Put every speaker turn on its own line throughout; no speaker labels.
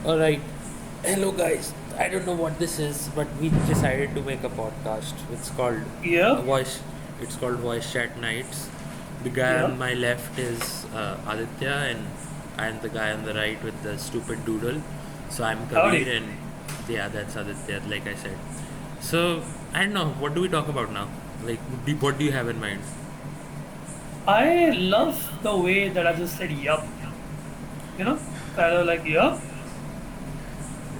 Alright. Hello guys. I don't know what this is, but we decided to make a podcast. It's called
Yep,
Voice it's called Voice Chat Nights. The guy
yep.
on my left is Aditya and I'm the guy on the right with the stupid doodle. So I'm Kabir
Howdy.
and yeah, that's Aditya, like I said. So I don't know, what do we talk about now? Like what do you have in mind?
I love the way that I just said yup. You know, kind of like yup.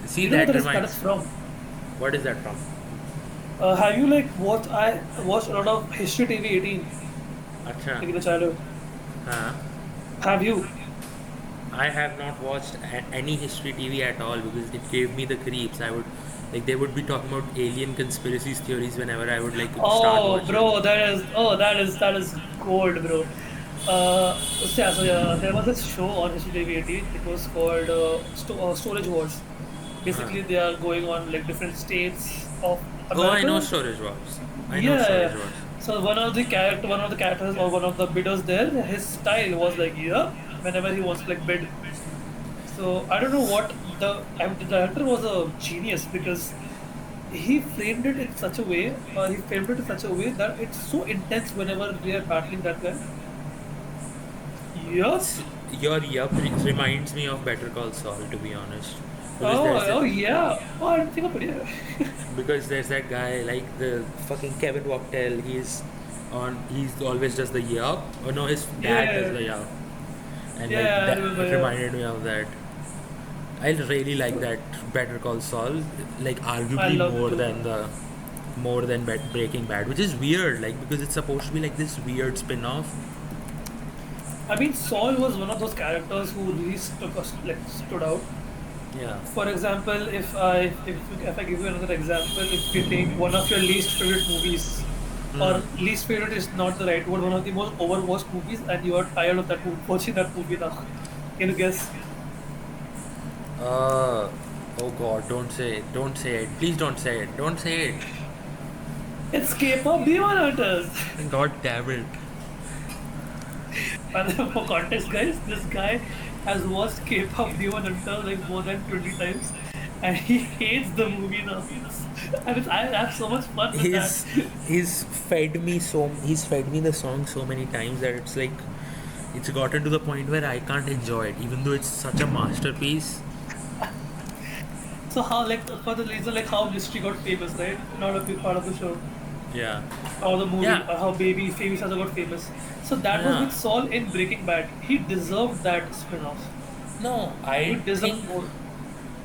See
You know where
that
that is
reminds
from?
what is that from?
Have you like watched? I watched a lot of History TV 18
Acha.
like in the childhood.
Huh?
Have you?
I have not watched any history TV at all because it gave me the creeps. I would like they would be talking about alien conspiracies theories whenever I would like start
Oh,
watching.
bro, that is gold, bro. So yeah, there was this show on History TV 18. It was called Storage Wars.
Huh.
Basically, they are going on like different states of
Oh, I know
America.
Storage Wars. I know
Yeah,
Storage
yeah.
Wars.
So one of the characters or one of the bidders there, his style was like yeah, whenever he wants to like bid. So I don't know what the director was a genius because he framed it in such a way, he framed it in such a way that it's so intense whenever they are battling that guy. Yup.
It's, your yup reminds me of Better Call Saul, to be honest, because
Oh,
there's
oh yeah. Oh, I didn't think of it. Yeah.
that guy like the fucking Kevin Wachtel. He's always does the yup. Oh no, his dad does
Yeah,
the yup, and like
yeah, I
that
remember.
it
Yeah.
reminded me of that. I really like
So
that Better Call Saul, like
I
arguably
loved it too.
more than Breaking Bad, which is weird, like because it's supposed to be like this weird spin-off.
I mean, Saul was one of those characters who really stood out.
Yeah.
For example, if I give you another example, if you take one of your least favorite movies, or least favorite is not the right word, one of the most overwatched movies, and you are tired of watching that movie now. Can you guess?
Uh. Oh God! Don't say it! Don't say it! Please don't say it! Don't say it!
It's K-pop Demon Hunters.
God damn it!
And for context, guys, this guy has watched K-pop Demon Hunters like more than 20 times, and he hates the movie now. I have so much fun with that.
He's fed me the song so many times that it's like it's gotten to the point where I can't enjoy it, even though it's such a masterpiece.
So how like for the reason like how Mystery got famous, right? Not a big part of the show.
Yeah.
Or the movie,
Yeah.
or how Baby Famous has got famous. So that was
Yeah.
with Saul in Breaking Bad. He deserved that spin-off.
No,
He
I
deserved
think
more.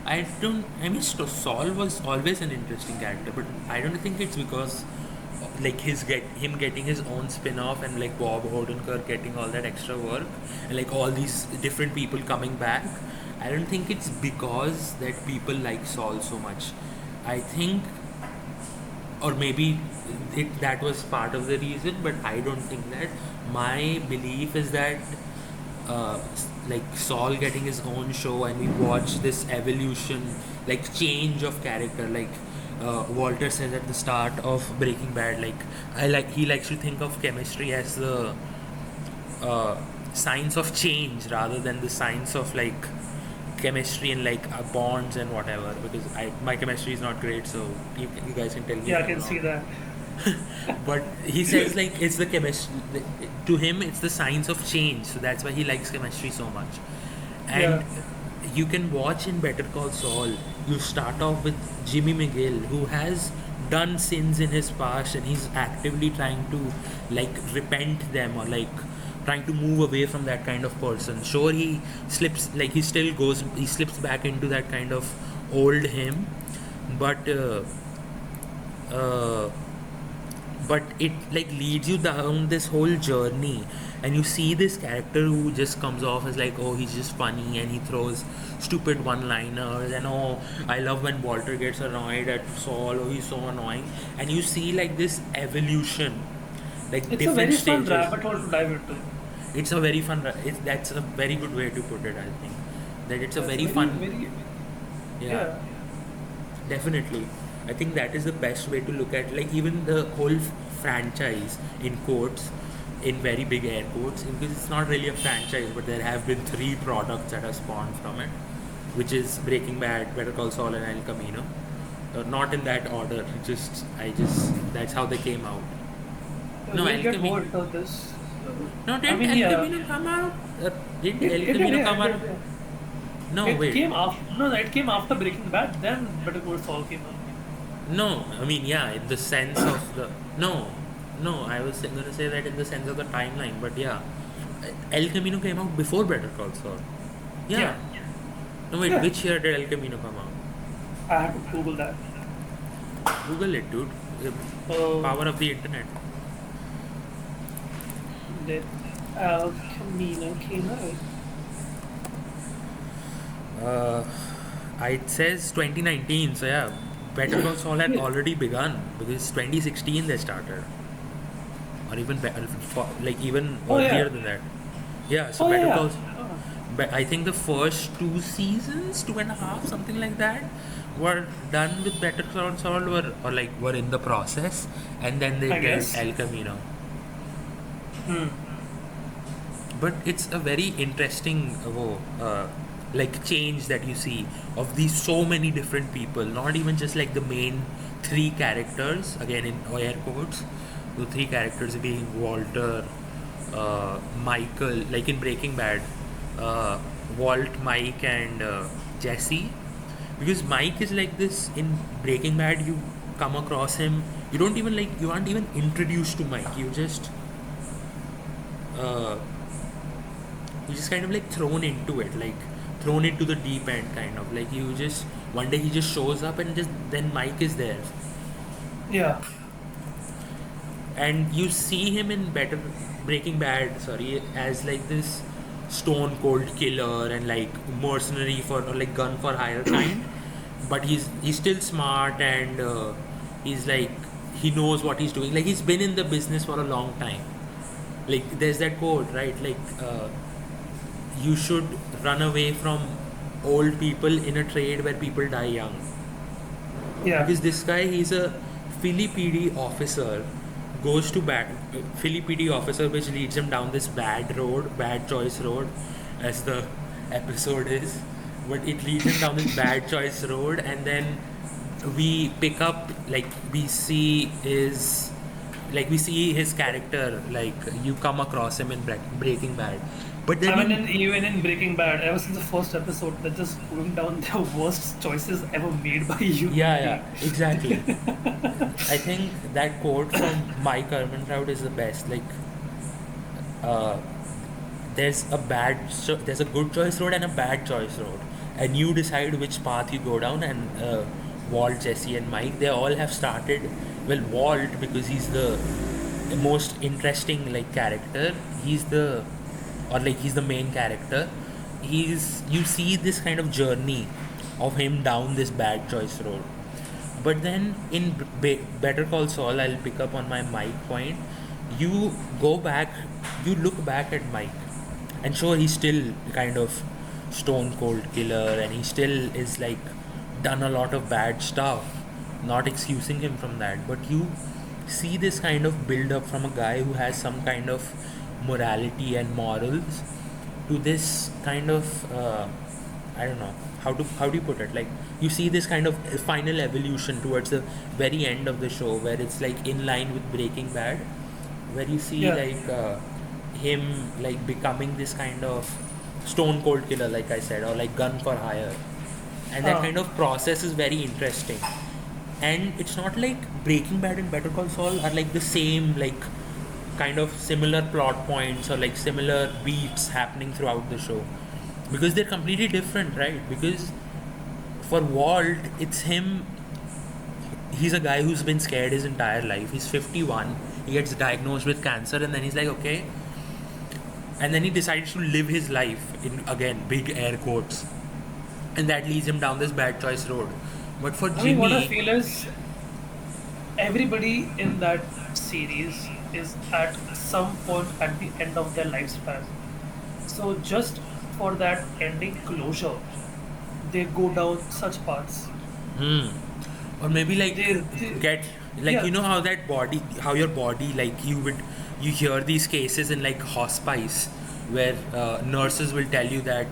I don't. I mean, Saul was always an interesting character, but I don't think it's because like him getting his own spin-off and like Bob Odenkirk getting all that extra work and like all these different people coming back. I don't think it's because that people like Saul so much. I think, or maybe that was part of the reason, but I don't think that. My belief is that uh, like Saul getting his own show and we watch this evolution, like change of character, like Walter says at the start of Breaking Bad, like he likes to think of chemistry as the uh, science of change rather than the science of like chemistry and like bonds and whatever, because my chemistry is not great, so you guys can tell me
Yeah,
if
I
I'm
can see
wrong.
that.
But he says like it's the chemistry, to him it's the science of change, so that's why he likes chemistry so much. And
Yeah.
you can watch in Better Call Saul, you start off with Jimmy McGill, who has done sins in his past and he's actively trying to like repent them or like trying to move away from that kind of person. Sure, he slips, like he slips back into that kind of old him, but uh, but it like leads you down this whole journey, and you see this character who just comes off as like, oh, he's just funny and he throws stupid one liners, and oh, I love when Walter gets annoyed at Saul, oh, he's so annoying. And you see like this evolution, like
It's a
different
very fun
stages.
rabbit hole to dive into.
It's a very fun that's a very good way to put it, I think, that it's a
It's
very
very,
fun.
very,
Yeah.
yeah.
Definitely. I think that is the best way to look at like even the whole franchise in quotes, in very big air quotes, because it's not really a franchise, but there have been three products that have spawned from it. which is Breaking Bad, Better Call Saul, and El Camino. Not in that order. Just that's how they came out. No,
We'll
El
get more
Camino.
into this.
No,
I
didn't
mean,
El
yeah,
Camino come out? Did
it,
El
it did,
Camino
yeah,
come
it
out?
did, yeah.
No,
It
wait.
came after, no, it came after Breaking Bad, then Better Call Saul came out.
No, I mean, yeah, in the sense of the. No, no, I was going to say that in the sense of the timeline, but yeah. El Camino came out before Better Call Saul.
Yeah,
Yeah. No, wait,
yeah.
which year did El Camino come out?
I had to Google that.
Google it, dude. The
Uh,
power of the internet.
did El Camino came out?
Uh, it says 2019, so yeah, Better Call Saul had
Yeah.
already begun because 2016 they started, or even like even
Oh
earlier
yeah.
than that. Yeah, so
Oh
Better
yeah.
Call. I think the first two seasons, two and a half, something like that, were done with Better Call Saul, were in the process, and then they
I
did
guess.
El Camino.
Hmm.
But it's a very interesting like change that you see of these so many different people, not even just like the main three characters, again in air quotes, the three characters being Walter, Michael, like in Breaking Bad, uh, Walt, Mike, and Jesse. Because Mike is like this in Breaking Bad. You come across him, you aren't even introduced to Mike. Uh, you just kind of like thrown into it, like thrown into the deep end, kind of like you just one day he just shows up and just then Mike is there,
Yeah.
and you see him in Better Breaking Bad, sorry, as like this stone cold killer and like mercenary for or like gun for hire kind, but he's still smart and he's like he knows what he's doing, like he's been in the business for a long time. Like there's that quote, right? Like you should run away from old people in a trade where people die young,
Yeah.
because this guy, he's a Philly PD officer, goes to bad Philly PD officer, which leads him down this bad choice road, as the episode is, but it leads him down this bad choice road, and then we pick up like we see his character, like you come across him in Breaking Bad, but
I
then
mean,
in
even in Breaking Bad, ever since the first episode, they're just going down the worst choices ever made by a human
yeah,
being.
yeah, exactly. I think that quote from Mike Ehrmantraut is the best. Like, uh, there's a good choice road and a bad choice road, and you decide which path you go down. And Walt, Jesse, and Mike, they all have started. Well, Walt, because he's the most interesting like character. He's the main character. You see this kind of journey of him down this bad choice road. But then in Better Call Saul, I'll pick up on my Mike point. You go back, you look back at Mike, and sure, he's still kind of stone cold killer, and he still is like done a lot of bad stuff. Not excusing him from that, but you see this kind of build up from a guy who has some kind of morality and morals to this kind of I don't know how do you put it, like you see this kind of final evolution towards the very end of the show, where it's like in line with Breaking Bad, where you see
Yeah.
like him like becoming this kind of stone cold killer, like I said, or like gun for hire, and that
Uh,
kind of process is very interesting. And it's not like Breaking Bad and Better Call Saul are like the same, like kind of similar plot points or like similar beats happening throughout the show, because they're completely different, right? Because for Walt, it's him. He's a guy who's been scared his entire life. He's 51. He gets diagnosed with cancer, and then he's like, okay. And then he decides to live his life in, again, big air quotes. And that leads him down this bad choice road. But for
I mean, what I
Jimmy,
feel is everybody in that series is at some point at the end of their lifespan. So just for that ending closure, they go down such paths.
hmm, or maybe like
They
get like
yeah,
you know how your body like you hear these cases in like hospice where nurses will tell you that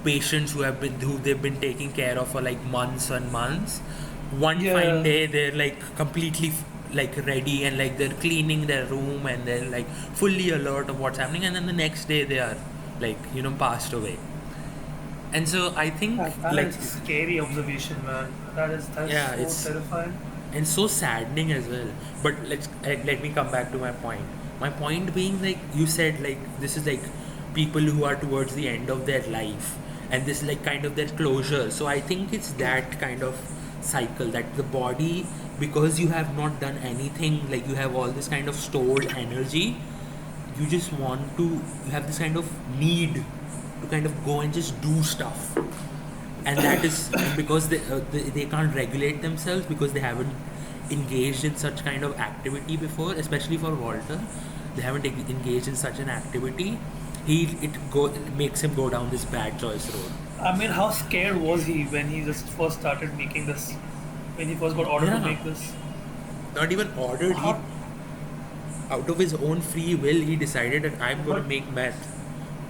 patients who they've been taking care of for like months and months. One fine
Yeah.
day they're like completely like ready, and like they're cleaning their room and they're like fully alert of what's happening, and then the next day they are like passed away. And so I think
That
like
is scary observation, man. That's
yeah,
so
it's
terrifying.
and so saddening as well. But let me come back to my point. My point being, like you said, like this is like people who are towards the end of their life, and this is like kind of their closure. So I think it's that kind of cycle that the body, because you have not done anything, like you have all this kind of stored energy, you just want to, you have this kind of need to kind of go and just do stuff. And that is because they can't regulate themselves because they haven't engaged in such kind of activity before, especially for Walter. They haven't engaged in such an activity. It makes him go down this bad choice road.
I mean, how scared was he when he just first started making this? When he first got ordered to
Yeah,
make this?
not even ordered. He,
How?
out of his own free will, he decided that I'm going to
But
make meth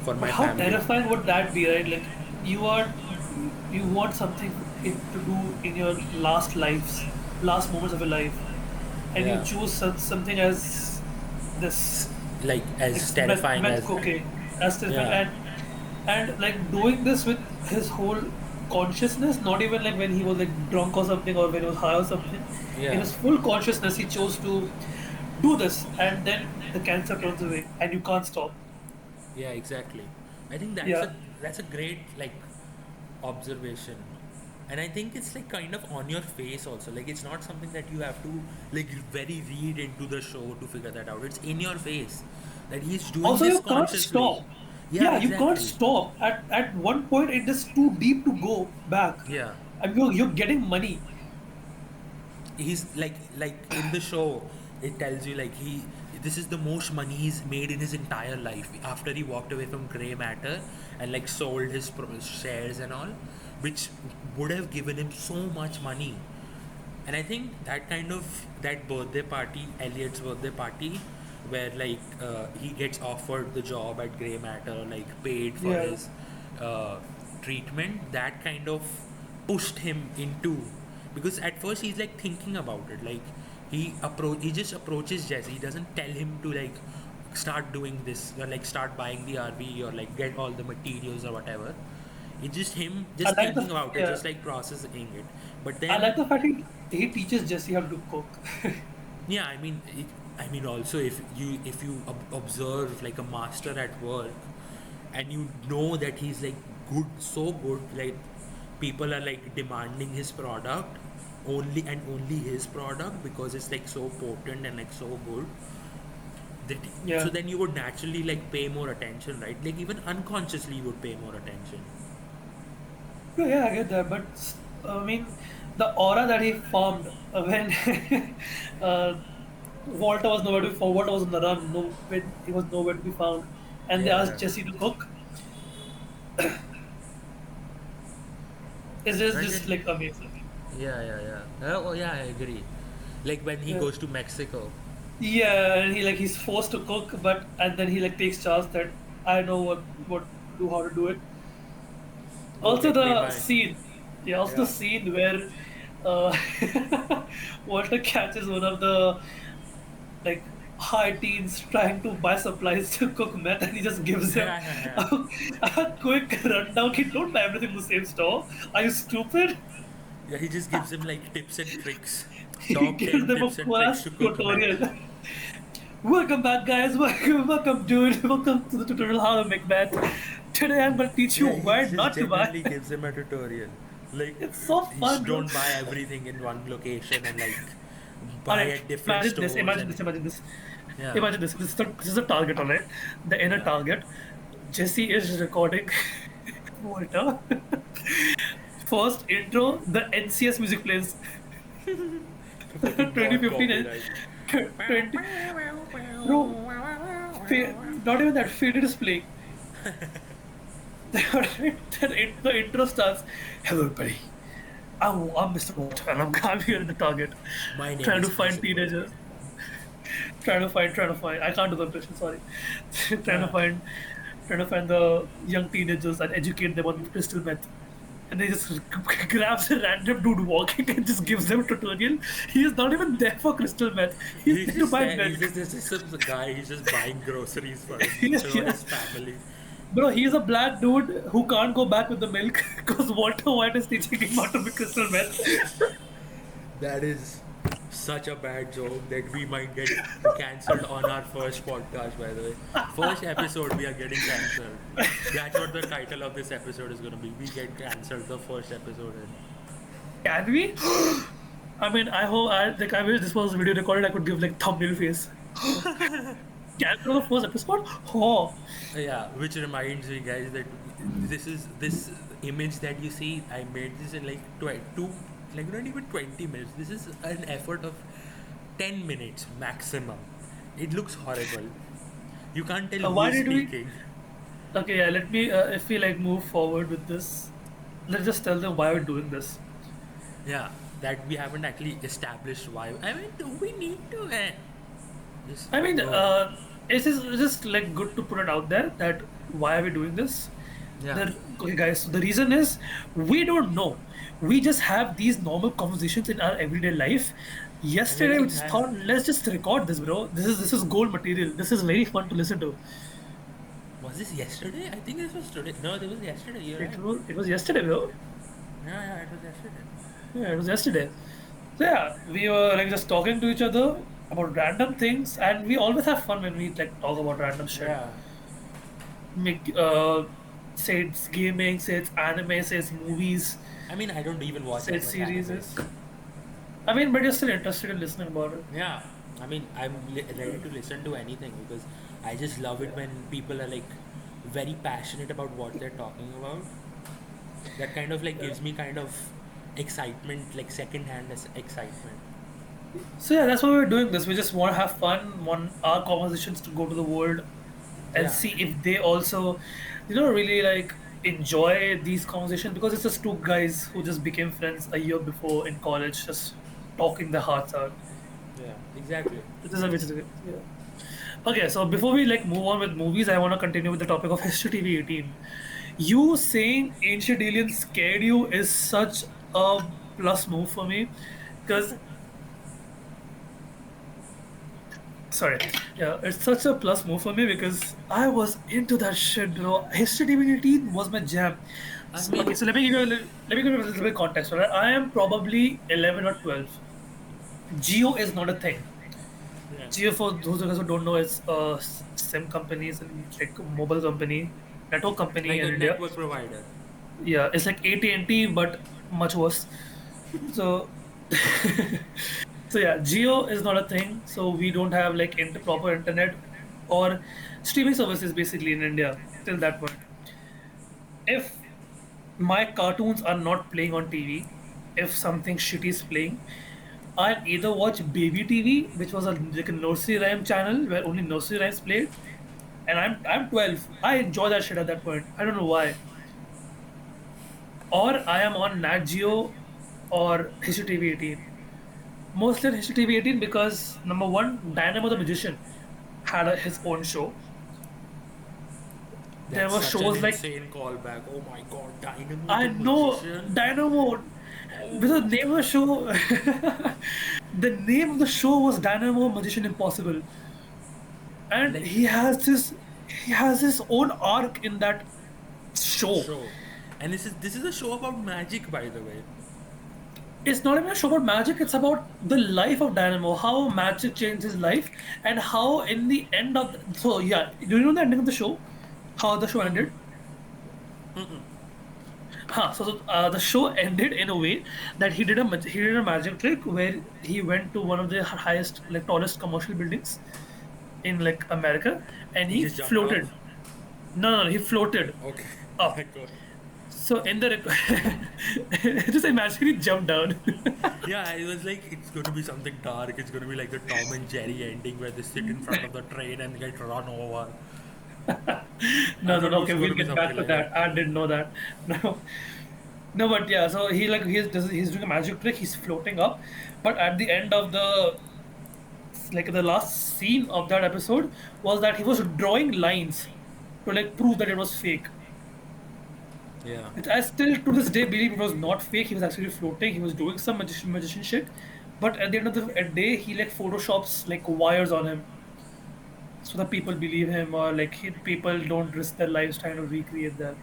for
but
my
how
family.
terrifying would that be, right? Like you are you want something to do in your last moments of your life, and you
Yeah,
choose something as this,
like as
like
terrifying
meth
as
cocaine, as this,
yeah,
and like doing this with his whole consciousness, not even like when he was like drunk or something or when he was high or something. In
yeah,
his full consciousness, he chose to do this, and then the cancer turns away, and you can't stop.
yeah, exactly. I think
Yeah.
that's a great like observation. And I think it's like kind of on your face also. Like it's not something that you have to like very read into the show to figure that out. It's in your face that he's doing
Also,
this
you can't
consciously.
stop.
Yeah,
Yeah, you can't
exactly.
stop. At one point, it is too deep to go back.
Yeah.
I mean, you're getting money.
He's like in the show it tells you like he this is the most money he's made in his entire life after he walked away from gray matter and like sold his shares and all, which would have given him so much money. And I think that kind of that birthday party, Elliot's birthday party, where like he gets offered the job at gray matter, like paid for
Yeah,
his uh, treatment, that kind of pushed him into, because at first he's like thinking about it, like he just approaches Jesse. He doesn't tell him to like start doing this or like start buying the RV or like get all the materials or whatever. It's just him
I
just
like the
thinking about it,
yeah,
just like processing it. But
I
then
like the fact he teaches Jesse how to cook.
yeah, I mean also if you observe like a master at work, and you know that he's like good, so good, like people are like demanding his product, only and only his product, because it's like so potent and like so good that, so
Yeah,
then you would naturally like pay more attention, right? Like even unconsciously you would pay more attention.
yeah, I get that. But I mean, the aura that he formed when uh, Walter was on the run, no, when he was nowhere to be found, and they asked
Yeah,
Jesse to cook. It's
I
just
did.
like amazing.
Yeah. Oh yeah, I agree. Like when he
Yeah.
goes to Mexico.
Yeah, and he's forced to cook, but and then he like takes charge that I know what to do, how to do it.
Go
Also
get me
the
my
scene, yeah, also the
yeah.
scene where uh, Walter catches one of the like high teens trying to buy supplies to cook meth, and he just gives him
Yeah.
a, a quick rundown. He don't buy everything in the same store. Are you stupid?
Yeah, he just gives him like tips and tricks.
He
Top
gives
10
them a
tips and tricks
class
to cook meth.
tutorial. Welcome back, guys. Welcome, dude. Welcome to the tutorial how to make meth. Today I'm gonna teach you
Yeah, he
why
just
not to buy.
genuinely gives him a tutorial. Like,
It's so
you
fun,
just
bro.
don't buy everything in one location and like buy
Alright,
at different
imagine this.
stores
Imagine
and
this. Imagine this.
yeah,
Imagine this. This is the target, alright. The inner
yeah.
target. Jesse is recording Walter. First intro. The NCS music plays.
Fucking bought
2015 and
copyright.
20. Bro, not even that. Faded is playing. The intro starts. Hello, everybody. I'm Mr. Walter, and I'm here in the target,
My name
trying to
is
find
Mr. Walter.
teenagers, trying to find. I can't do the impression. Sorry, trying to
Yeah.
find trying to find the young teenagers and educate them on crystal meth. And they just grabs a random dude walking and just gives them a tutorial. He is not even there for crystal meth. He's
He's
there to
just
buy
there.
milk.
He's just some guy. He's just buying groceries for
Yeah.
his family.
Bro, he's a black dude who can't go back with the milk because Walter White is teaching him how to be crystal meth.
That is such a bad joke that we might get cancelled on our first podcast, by the way. First episode, we are getting cancelled. That's what the title of this episode is going to be. We get cancelled the first episode.
Can we? I mean, I hope I wish this was video recorded. I could give like thumbnail face. Can for the first episode? Oh,
Yeah, which reminds me, guys, that this image that you see. I made this in like two, like not even 20 minutes. This is an effort of 10 minutes maximum. It looks horrible. You can't tell
why
who's
did we?
speaking.
Okay, yeah. Let me. If we like move forward with this, let's just tell them why we're doing this.
Yeah, that we haven't actually established why. I mean, do we need to? Just
I mean,
go ahead.
it's just like good to put it out there that why are we doing this?
Yeah.
Okay, guys. So the reason is we don't know. We just have these normal conversations in our everyday life.
And we
Yesterday, we
like
just
have.
thought, let's just record this, bro. This is gold material. This is very fun to listen to.
Was this yesterday? I think this was today. No, it was yesterday. You're right.
It was yesterday, bro.
Yeah, it was yesterday.
Yeah, it was yesterday. So yeah, we were like just talking to each other about random things, and we always have fun when we like talk about random shit.
Yeah.
Make say it's gaming, say it's anime, say it's movies,
I mean, I don't even watch
say
that
it's
much
series.
anime.
I mean, but you're still interested in listening about it.
Yeah, I mean, I'm ready to listen to anything because I just love it when people are like very passionate about what they're talking about. That kind of like
Yeah.
gives me kind of excitement, like second-hand excitement.
So yeah, that's why we're doing this. We just want to have fun, want our conversations to go to the world and
Yeah,
see if they also, really like enjoy these conversations because it's just two guys who just became friends a year before in college, just talking their hearts out.
yeah, exactly.
This is a bit, yeah. Okay, so before we like move on with movies, I want to continue with the topic of History TV 18. You saying Ancient Aliens scared you is such a plus move for me, because sorry, yeah, it's such a plus move for me because I was into that shit, bro. History TV 18 was my jam.
I
Okay,
mean,
so let me give you a little bit of context. Right, I am probably 11 or 12. Geo is not a thing.
yeah,
Geo, for those of us who don't know, is a SIM company, it's like a mobile company, network company
like
in
a
India.
network provider.
Yeah, it's like AT&T but much worse. So, so yeah, Geo is not a thing. So we don't have like proper internet or streaming services basically in India till that point. If my cartoons are not playing on TV, if something shitty is playing, I'll either watch Baby TV, which was like a nursery rhyme channel where only nursery rhymes played, and I'm 12. I enjoy that shit at that point. I don't know why. Or I am on Nat Geo or History TV 18. Mostly on History TV 18 because number one, Dynamo the Magician had his own show. There
That's
were
such an
shows like
insane callback. Oh my god, Dynamo
I
the
know
Magician.
Dynamo. Because the name of the show, the name of the show was Dynamo Magician Impossible, and
Like
he has his own arc in that show.
show. And this is a show about magic, by the way.
It's not even a show about magic. It's about the life of Dynamo, how magic changed his life, and how in the end of so yeah, do you know the ending of the show? How the show ended? Huh, so the show ended in a way that he did a magic trick where he went to one of the highest like tallest commercial buildings in like America and
He
he
just jumped
floated.
off.
No, he floated
Okay.
up.
My god.
So in the just imagine he jumped down.
Yeah, it was like it's going to be something dark. It's going to be like the Tom and Jerry ending where they sit in front of the train and get run over. I
No.
thought it was
Okay,
going
we'll
to be
get back
something
to
like
that.
that.
I didn't know that. No, no, but yeah. So he's doing a magic trick. He's floating up, but at the end of the last scene of that episode was that he was drawing lines to like prove that it was fake.
Yeah.
I still to this day believe it was not fake. He was actually floating. He was doing some magician shit. But at the end of the day, he like photoshops like wires on him so that people believe him, or like people don't risk their lives trying to recreate that.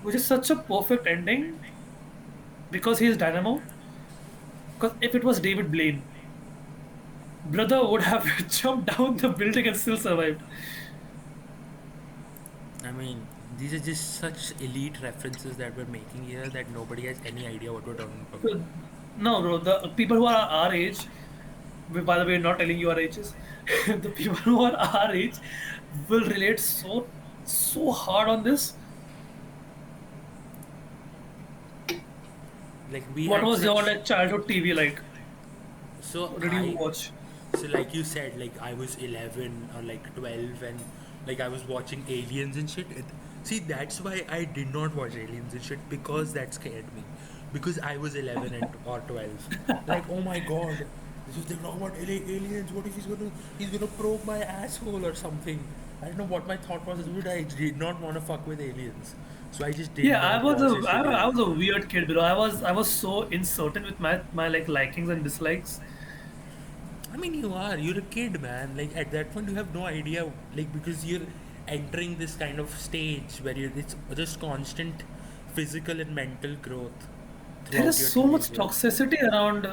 Which is such a perfect ending because he is Dynamo. Because if it was David Blaine, brother would have jumped down the building and still survived.
I mean, these are just such elite references that we're making here that nobody has any idea what we're talking about.
So, no, bro, the people who are our age, by the way, not telling you our ages, the people who are our age will relate so hard on this.
Like we
What
had
was your
such.
like childhood TV like?
So
What did you
I.
watch?
So like you said, like I was 11 or like 12 and like I was watching aliens and shit. See, that's why I did not watch aliens and shit because that scared me. Because I was 11 and or 12. Like, oh my god, this is they're talking about aliens. What if he's gonna probe my asshole or something? I don't know what my thought was, dude. I did not want to fuck with aliens, so I just did
Yeah,
not watch this shit.
I was a weird kid, bro. I was so uncertain with my like likings and dislikes.
I mean, you're a kid, man. Like at that point, you have no idea, like because you're entering this kind of stage where it's just constant physical and mental growth
There
throughout
is
your
so
teenage
much
years.
toxicity around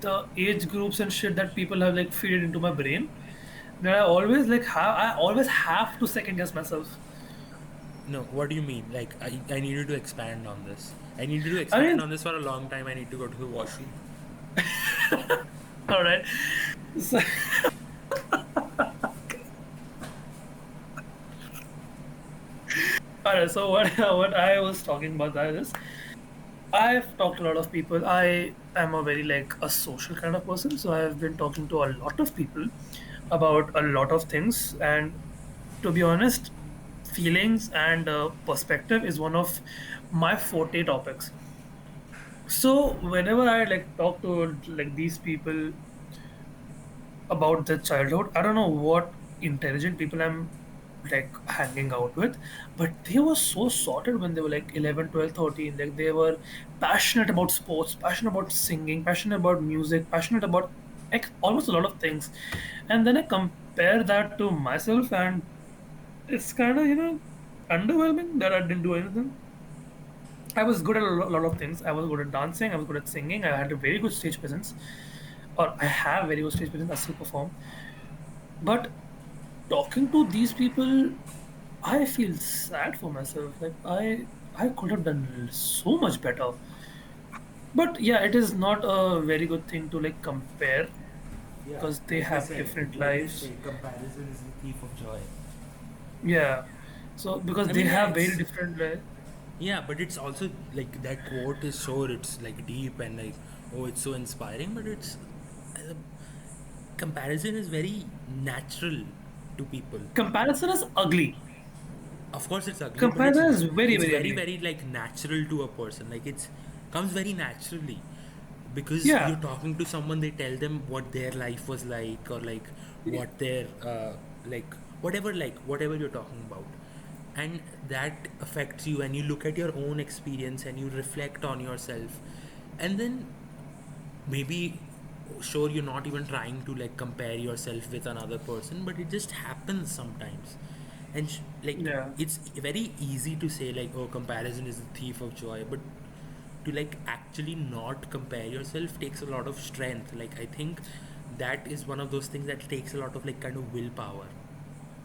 the age groups and shit that people have like feed into my brain that I always have to second guess myself.
No, what do you mean? Like I needed to expand on this. I needed to
I
expand
mean,
on this for a long time. I need to go to the washroom.
all right. So, all right. So what what I was talking about that is I've talked to a lot of people. I am a very like a social kind of person, so I've been talking to a lot of people about a lot of things. And to be honest, feelings and perspective is one of my forte topics. So whenever I like talk to like these people about their childhood, I don't know what intelligent people I'm like hanging out with, but they were so sorted when they were like 11, 12, 13. Like they were passionate about sports, passionate about singing, passionate about music, passionate about like almost a lot of things. And then I compare that to myself, and it's kind of, underwhelming that I didn't do anything. I was good at lot of things. I was good at dancing. I was good at singing. I had a very good stage presence, or I have very good stage presence. I still perform. But talking to these people, I feel sad for myself. Like I could have done so much better. But yeah, it is not a very good thing to like compare
Yeah,
because they
like they
have
said,
different
like they
lives.
say, comparison is the thief of joy.
Yeah. So because
I
they
mean, yeah,
have very
it's
different lives.
yeah, but it's also like that quote is sure it's like deep and like oh it's so inspiring, but it's uh, comparison is very natural to people.
Comparison is ugly.
Of course it's ugly, but
Comparison is very,
it's
very
very
ugly.
very like natural to a person. Like it's comes very naturally because you're
Yeah.
talking to someone. They tell them what their life was like or like what their like whatever you're talking about, and that affects you. And you look at your own experience and you reflect on yourself, and then maybe sure you're not even trying to like compare yourself with another person, but it just happens sometimes. And like
Yeah.
it's very easy to say like oh comparison is the thief of joy, but to like actually not compare yourself takes a lot of strength. Like I think that is one of those things that takes a lot of like kind of willpower.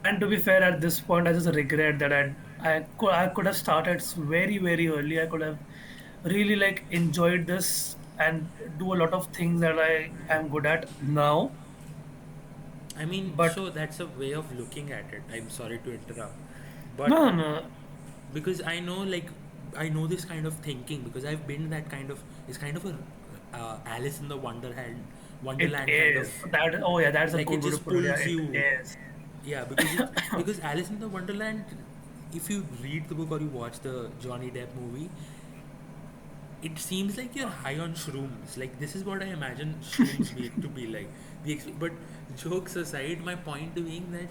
And to be fair, at this point, I just regret that I could have started very, very early. I could have really like enjoyed this and do a lot of things that I am good at now.
I mean,
But
so that's a way of looking at it. I'm sorry to interrupt, but
no, no,
because I know like I know this kind of thinking because I've been that kind of it's kind of a Alice in the
it
Wonderland kind of
is that. Oh yeah, that's a
like it
good way to
just
put it. Yeah,
pulls
it
you.
is.
Yeah, because Alice in the Wonderland, if you read the book or you watch the Johnny Depp movie, it seems like you're high on shrooms. Like this is what I imagine shrooms be to be like. But jokes aside, my point being that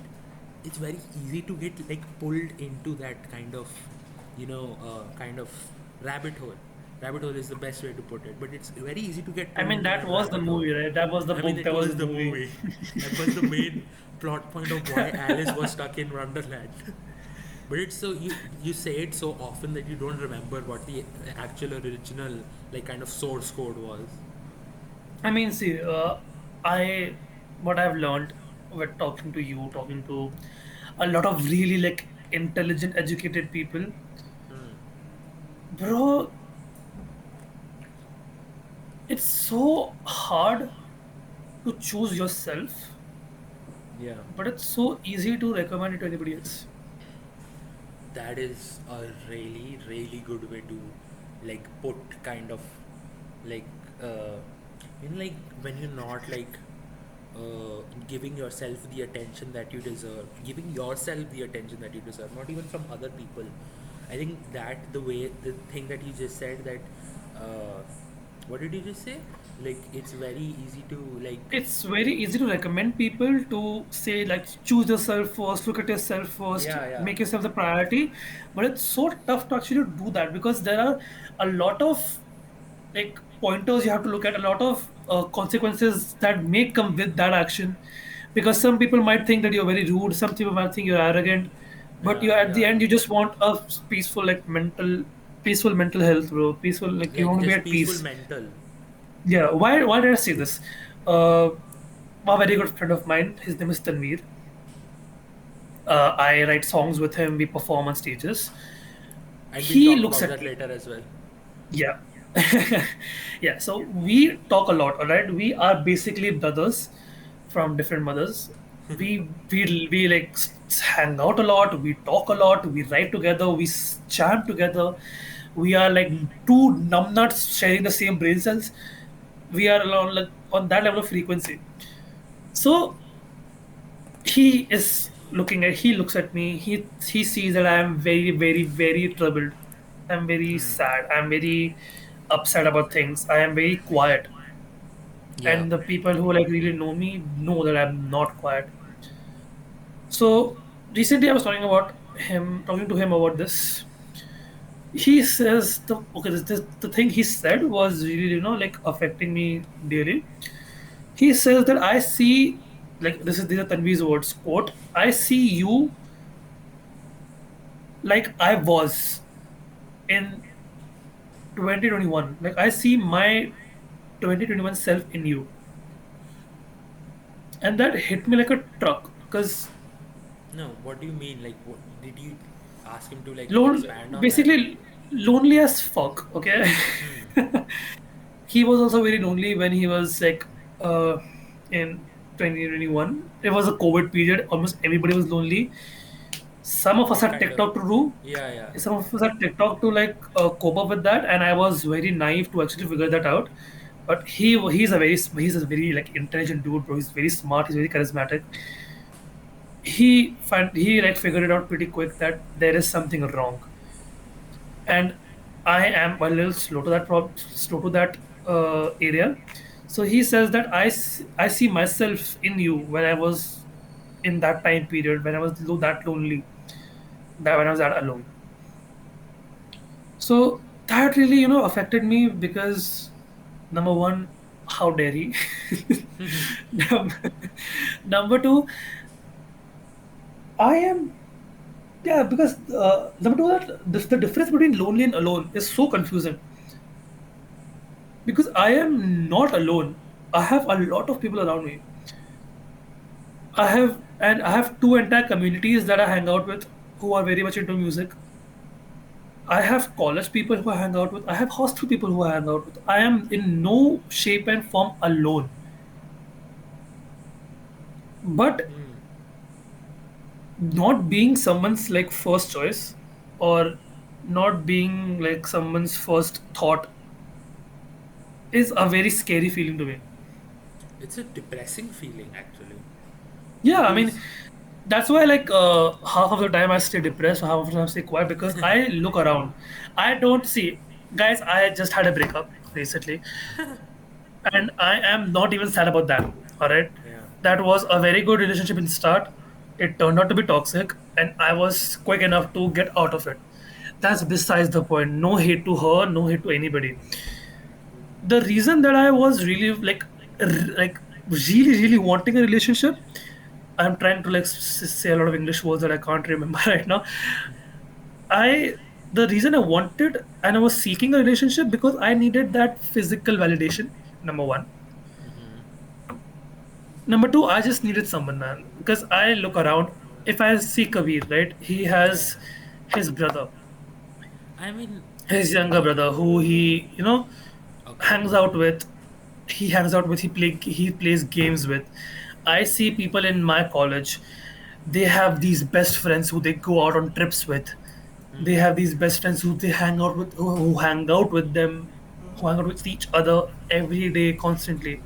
it's very easy to get like pulled into that kind of, kind of rabbit hole. Rabbit hole is the best way to put it, but it's very easy to get
I
pulled
mean,
into
that
that
was the
rabbit hole.
movie, right? That was the
I mean,
book.
it
That was
was
the
the
movie.
movie. That was the main plot point of why Alice was stuck in Wonderland. But it's so you say it so often that you don't remember what the actual original like kind of source code was.
I mean, see, I what I've learned with talking to you, talking to a lot of really like intelligent, educated people, bro. It's so hard to choose yourself,
Yeah.
but it's so easy to recommend it to anybody else.
That is a really really good way to like put kind of like uh like when you're not like giving yourself the attention that you deserve, giving yourself the attention that you deserve, not even from other people. I think that the thing that you just said, that uh what did you just say, like it's very easy to like.
It's very easy to recommend people to say like choose yourself first, look at yourself first,
Yeah, yeah,
make yourself the priority. But it's so tough to actually do that because there are a lot of like pointers you have to look at, a lot of consequences that may come with that action. Because some people might think that you're very rude, some people might think you're arrogant, but you
yeah,
at the
yeah,
end you just want a peaceful peaceful mental health, bro. Peaceful, like you
yeah,
want to be
just
at
peaceful
peace.
mental.
Yeah. Why did I say this? Uh, a very good friend of mine. His name is Tanveer. I write songs with him. We perform on stages.
And we'll
He
talk
looks
about
at
that
me.
later as well.
Yeah. Yeah. So we talk a lot. All right. We are basically brothers from different mothers. We like hang out a lot. We talk a lot. We write together. We jam together. We are like two numbnuts sharing the same brain cells. We are on like on that level of frequency. So he looks at me, he sees that I am very very very troubled, I'm very sad, I'm very upset about things, I am very quiet.
Yeah.
And the people who like really know me know that I'm not quiet. So recently I was talking to him about this. He says the thing he said was really, like affecting me daily. He says that I see, like, these are Tanvi's words, quote, I see you like I was in 2021. Like I see my 2021 self in you. And that hit me like a truck because
No, what do you mean? Like, what did you ask him to like
lone,
expand on that?
basically lonely as fuck. Okay. He was also very lonely when he was like in 2021. It was a COVID period. Almost everybody was lonely. Some of us
What
had
kind of?
TikTok to do.
Yeah, yeah.
Some of us had TikTok to like cope up with that, and I was very naive to actually figure that out. But he's a very like intelligent dude, bro. He's very smart. He's very charismatic. He like figured it out pretty quick that there is something wrong, and I am a little slow to that area. So he says that I see myself in you when I was in that time period when I was that lonely, that when I was that alone. So that really, affected me because number one, how dare he? Num- Number two, I am, yeah, because number two, that the difference between lonely and alone is so confusing because I am not alone. I have a lot of people around me. I have two entire communities that I hang out with who are very much into music. I have college people who I hang out with. I have hostel people who I hang out with. I am in no shape and form alone. But not being someone's like first choice or not being like someone's first thought is a very scary feeling to me.
It's a depressing feeling actually,
Yeah, I mean,
because
that's why like half of the time I stay depressed, half of the time I stay quiet because I look around. I don't see, guys. I just had a breakup recently, and I am not even sad about that. All right,
yeah,
that was a very good relationship in the start. It turned out to be toxic, and I was quick enough to get out of it. That's besides the point. No hate to her, no hate to anybody. The reason that I was really like really wanting a relationship. I'm trying to say a lot of English words that I can't remember right now. I The reason I wanted and I was seeking a relationship because I needed that physical validation. Number one. Number two, I just needed someone, man. Because I look around. If I see Kabir, right, he
Yeah.
has his brother,
I mean,
his younger brother, who he
okay.
hangs out with. He hangs out with. He plays games with. I see people in my college. They have these best friends who they go out on trips with. They have these best friends who they hang out with, who hang out with them, who hang out with each other every day, constantly.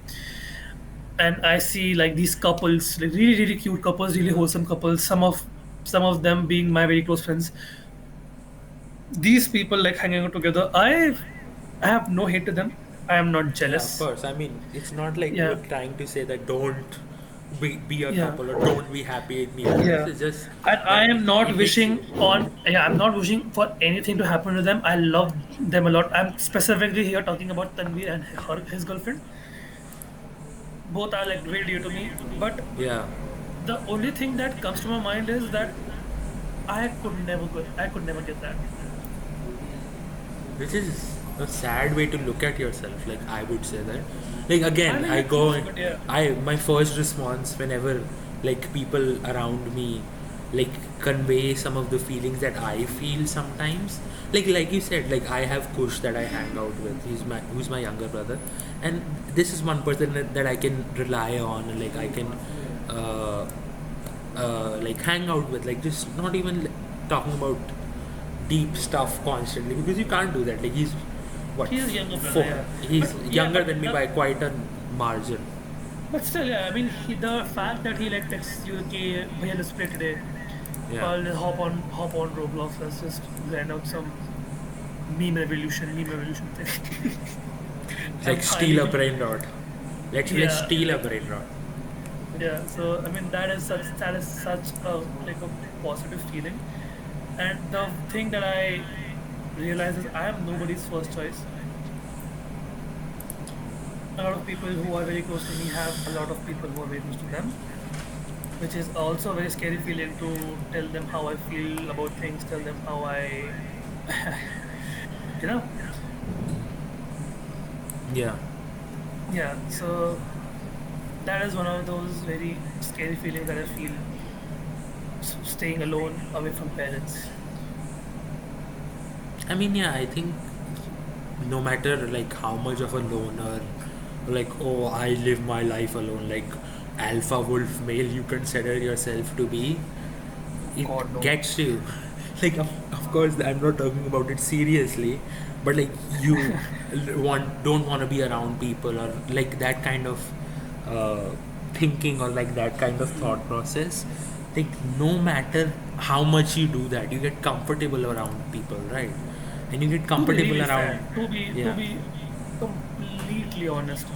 And I see like these couples, like really cute couples, really wholesome couples. Some of them being my very close friends. These people like hanging out together. I have no hate to them. I am not
Yeah, of
jealous.
course. I mean, it's not like
Yeah,
we're trying to say that don't be a
yeah,
couple or don't be happy in neither. This
yeah.
is just
And I
that
am not
it makes
wishing
you.
on. Yeah, I'm not wishing for anything to happen to them. I love them a lot. I'm specifically here talking about Tanvir and his girlfriend. Both are like very dear to me. But
Yeah.
the only thing that comes to my mind is that I could never get that.
Which is a sad way to look at yourself, like I would say that. Like
I
again,
mean,
I
it's
go,
true, but yeah.
I my first response whenever like people around me like convey some of the feelings that I feel sometimes. Like you said, like I have Kush that I hang out with. Who's my younger brother, and this is one person that I can rely on. And, like I can uh, like hang out with, like just not even like, talking about deep stuff constantly because you can't do that. Like he's what
He is younger brother,
four,
yeah.
he's
But yeah,
younger than me by quite a margin.
but still, yeah. I mean, the fact that he like texts you, "Okay, bhaiya, let's play today,"
Yeah,
or let's hop on Roblox. Let's just grind out some meme revolution thing.
like
I'm
steal a
highly,
brain rot. Let's
yeah,
steal a brain rot.
yeah. So I mean, that is such a like a positive feeling. And the thing that I realize is I am nobody's first choice. A lot of people who are very close to me have a lot of people who are very close to them, which is also a very scary feeling to tell them how I feel about things, tell them how I, you know,
Yeah,
yeah. So that is one of those very scary feelings that I feel staying alone away from parents.
I mean, yeah, I think no matter like how much of a loner, like oh I live my life alone, like alpha wolf male you consider yourself to be, it
God no.
gets you. Like of course I'm not talking about it seriously, but like you don't want to be around people or like that kind of uh, thinking or like that kind of thought process. Like no matter how much you do that, you get comfortable around people, right? And you get
To be
comfortable
really
around.
fair, to
Yeah.
be completely honest,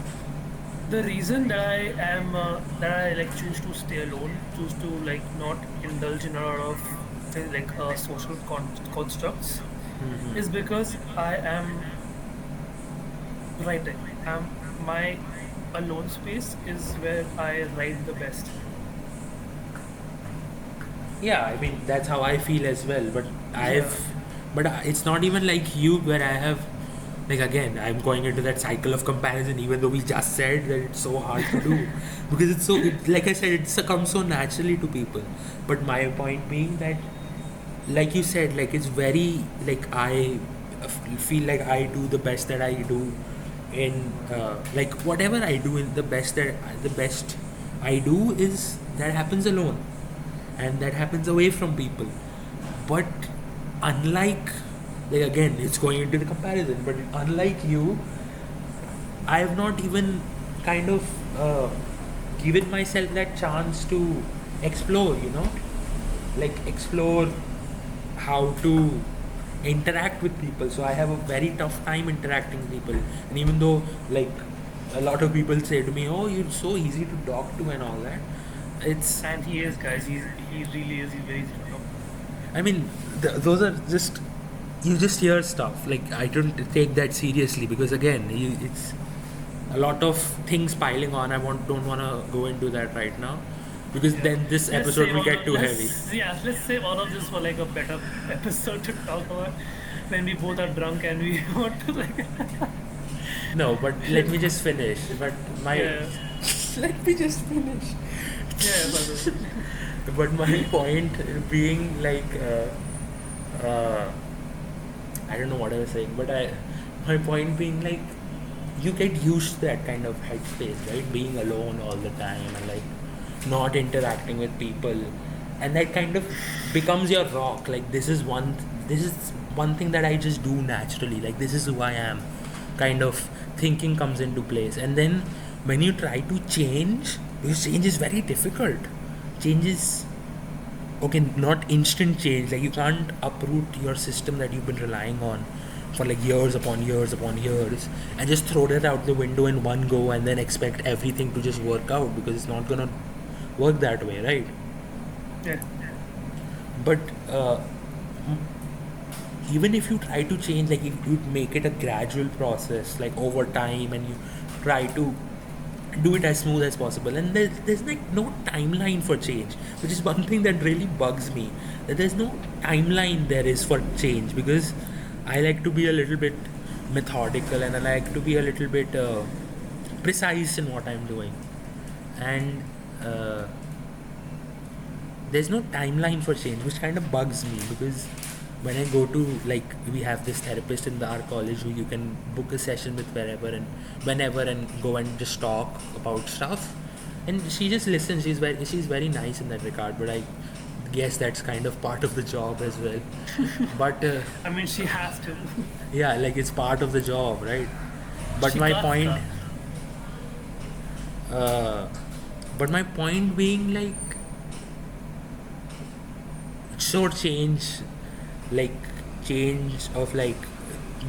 the reason that I am that I like choose to stay alone, choose to like not indulge in a lot of like social constructs, is because I am writing. My alone space is where I write the best.
Yeah, I mean that's how I feel as well. But
Yeah,
it's not even like you where I have, like again I'm going into that cycle of comparison. Even though we just said that it's so hard to do, because like I said, it comes so naturally to people. But my point being that, like you said, like it's very like feel like I do the best that I do in like whatever I do in the best I do is that happens alone and that happens away from people. But unlike, like again it's going into the comparison, but unlike you, I have not even kind of given myself that chance to explore, like explore how to interact with people. So I have a very tough time interacting with people. And even though like a lot of people say to me, oh you're so easy to talk to and all that, It's,
And he is, guys. He really is. He's very top.
I mean, those are just, you just hear stuff. Like, I don't take that seriously because, again, it's a lot of things piling on. Don't want to go into that right now because
Yeah.
then this
Let's
episode
save
will
all
get
of
too heavy.
let's save all of this for like a better episode to talk about when we both are drunk and we want to like
No, but let me just finish. But my
yeah
let me just finish.
yeah but,
But my point being like, I don't know what I was saying, but my point being like, you get used to that kind of headspace, right? Being alone all the time and like not interacting with people, and that kind of becomes your rock. Like this is one thing that I just do naturally. Like this is who I am. Kind of thinking comes into place, and then when you try to change, because change is very difficult. Change is okay, not instant change. Like you can't uproot your system that you've been relying on for like years upon years upon years and just throw that out the window in one go and then expect everything to just work out, because it's not gonna work that way, right?
yeah
But even if you try to change, like if you make it a gradual process, like over time, and you try to do it as smooth as possible, and there's like no timeline for change, which is one thing that really bugs me, that there's no timeline there is for change, because I like to be a little bit methodical and I like to be a little bit precise in what I'm doing, and there's no timeline for change, which kind of bugs me, because when I go to, like, we have this therapist in our college who you can book a session with wherever and whenever and go and just talk about stuff, and she just listens. She's very nice in that regard, but I guess that's kind of part of the job as well. But
I mean she has to
yeah, like it's part of the job, right? But
she
my
can't
point,
stop.
uh, but my point being like, so like change of like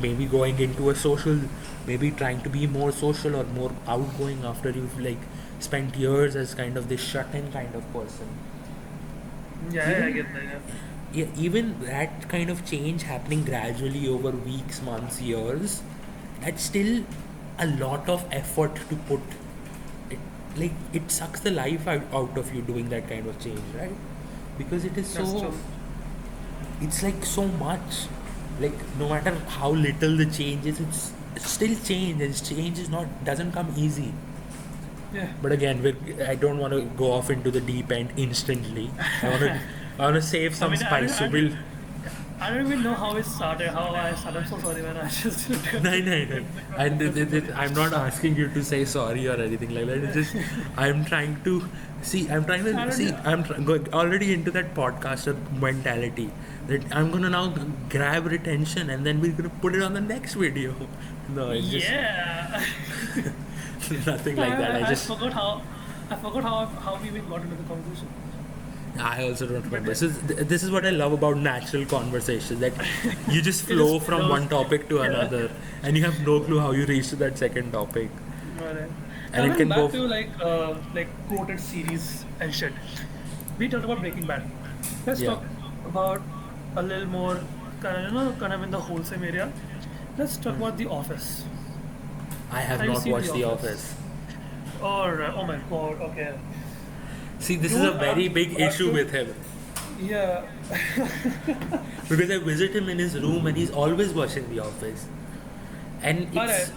maybe going into a social, maybe trying to be more social or more outgoing after you've like spent years as kind of this shut-in kind of person.
Yeah, I
Even
get that. Yeah.
yeah, even that kind of change happening gradually over weeks, months, years, that's still a lot of effort to put it. Like it sucks the life out of you doing that kind of change, right? Because it is
That's
so,
true.
it's like so much, like no matter how little the change is, it's still change, and change is not, doesn't come easy.
Yeah.
But again, I don't want to go off into the deep end instantly. I want to save
I
some
mean,
spice, so we'll
I don't even know how it started, how I started. I'm so sorry, man. I just
no, no, no. And I'm not asking you to say sorry or anything like that. It's just I'm trying to see. I'm trying
I
to
don't
see.
know.
I'm going already into that podcaster mentality that I'm gonna now grab retention and then we're gonna put it on the next video. No, it's just
Yeah.
nothing like that.
I forgot how we even got into the conversation.
I also don't
But
remember. So this is what I love about natural conversation, that you just
it just
flow from
flows.
one topic to
Yeah.
another, and you have no clue how you reach to that second topic,
Alright.
and it
Coming
can go.
back to like quoted series and shit. We talked about Breaking Bad. Let's
Yeah.
talk about a little more kind of in the wholesome area. Let's talk about The Office.
I have
Have you
not
seen
watched
The
The
Office?
Office.
Or oh my god, okay.
See, this is a
Dude,
very big issue
actually,
with him,
yeah.
because I visit him in his room and he's always watching The Office, and
Alright.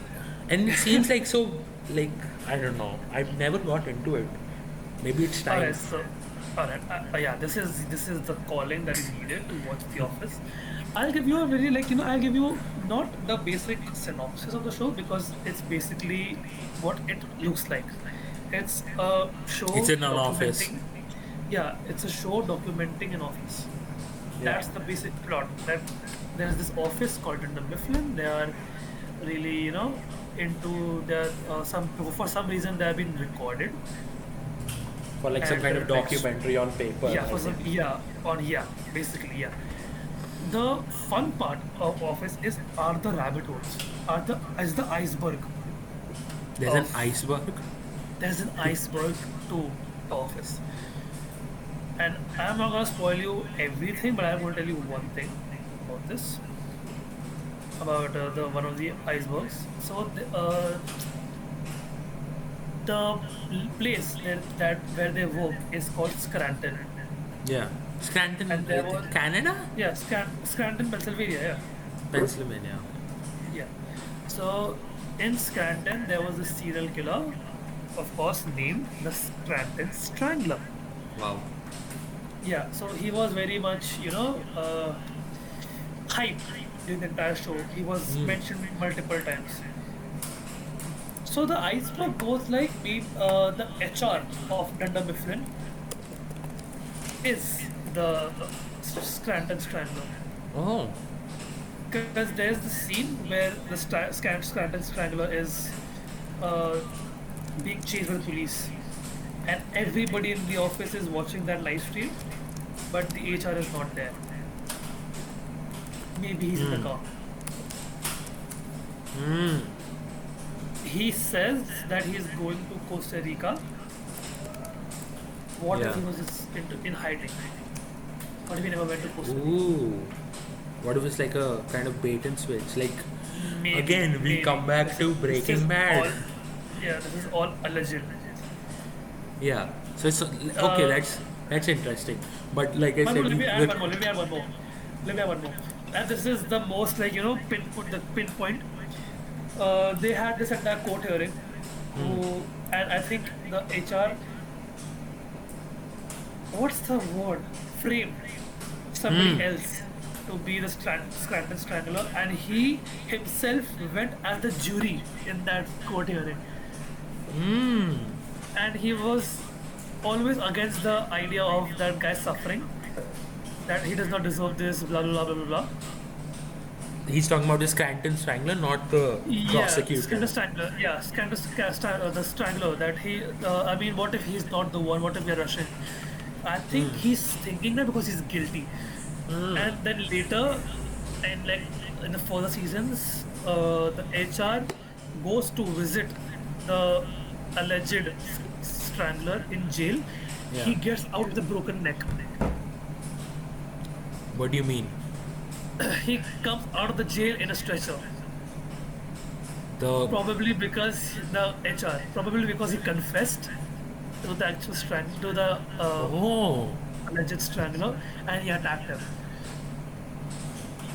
it seems like so, like, I don't know. I've never got into it. Maybe it's time.
Alright, so alright, yeah, this is the calling that is needed to watch The Office. I'll give you a very I'll give you not the basic synopsis of the show because it's basically what it looks like. It's a show
It's in an office.
documenting. Yeah, it's a show documenting an office.
Yeah.
That's the basic plot. That there's this office called in the Mifflin. They are really into their some for some reason they have been recorded
For like some
and
kind of
like
documentary on paper,
yeah,
I
for some
think.
basically yeah. The fun part of Office are the rabbit holes, is the iceberg
There's an
of
iceberg.
there's an iceberg too. the office. And I'm not gonna spoil you everything, but I'm gonna tell you one thing about this, about the one of the icebergs. So the place that where they work is called Scranton,
Yeah. Scranton,
and there was
Canada?
yeah Scranton, Pennsylvania. Yeah,
Pennsylvania.
yeah. So in Scranton there was a serial killer, of course, named the Scranton Strangler.
Wow.
Yeah, so he was very much, hyped during the entire show. He was
Mm.
mentioned multiple times. So the iceberg goes like the HR of Dunder Mifflin is the Scranton Strangler.
Oh.
Because there's the scene where the Scranton Strangler is uh, being chased by the police, and everybody in the office is watching that live stream, but the HR is not there. Maybe he's in the
Mm.
car.
Mm.
He says that he's going to Costa Rica. What if
Yeah.
he was just in hiding? What if he never went to Costa Rica?
Ooh. What if it's like a kind of bait and switch? Like,
Maybe,
again, we
maybe.
come back to
This is
Breaking Bad.
all, yeah, this is all alleged.
Yeah. So it's okay.
Uh,
That's interesting. But like I
One
said,
more, let me add
with,
one more. Let me add one more. Let me add one more. And this is the most pinpoint. They had this entire court hearing, and I think the HR, what's the word? Framed somebody else to be the Scranton Strangler, and he himself went as the jury in that court hearing, and he was always against the idea of that guy suffering, that he does not deserve this, blah blah blah blah blah.
he's talking about the Scranton Strangler, not the
Yeah,
prosecutor.
Scandal Strangler. Yeah, the Strangler. That he. I mean, what if he's not the one? What if we're rushing? I think he's thinking that because he's guilty. And then later, and like in the further seasons, the HR goes to visit the alleged strangler in jail. He
Yeah.
gets out with a broken neck.
What do you mean?
He comes out of the jail in a stretcher.
The
Probably because the HR, probably because he confessed to the actual to the
oh,
alleged strangler, and he attacked him.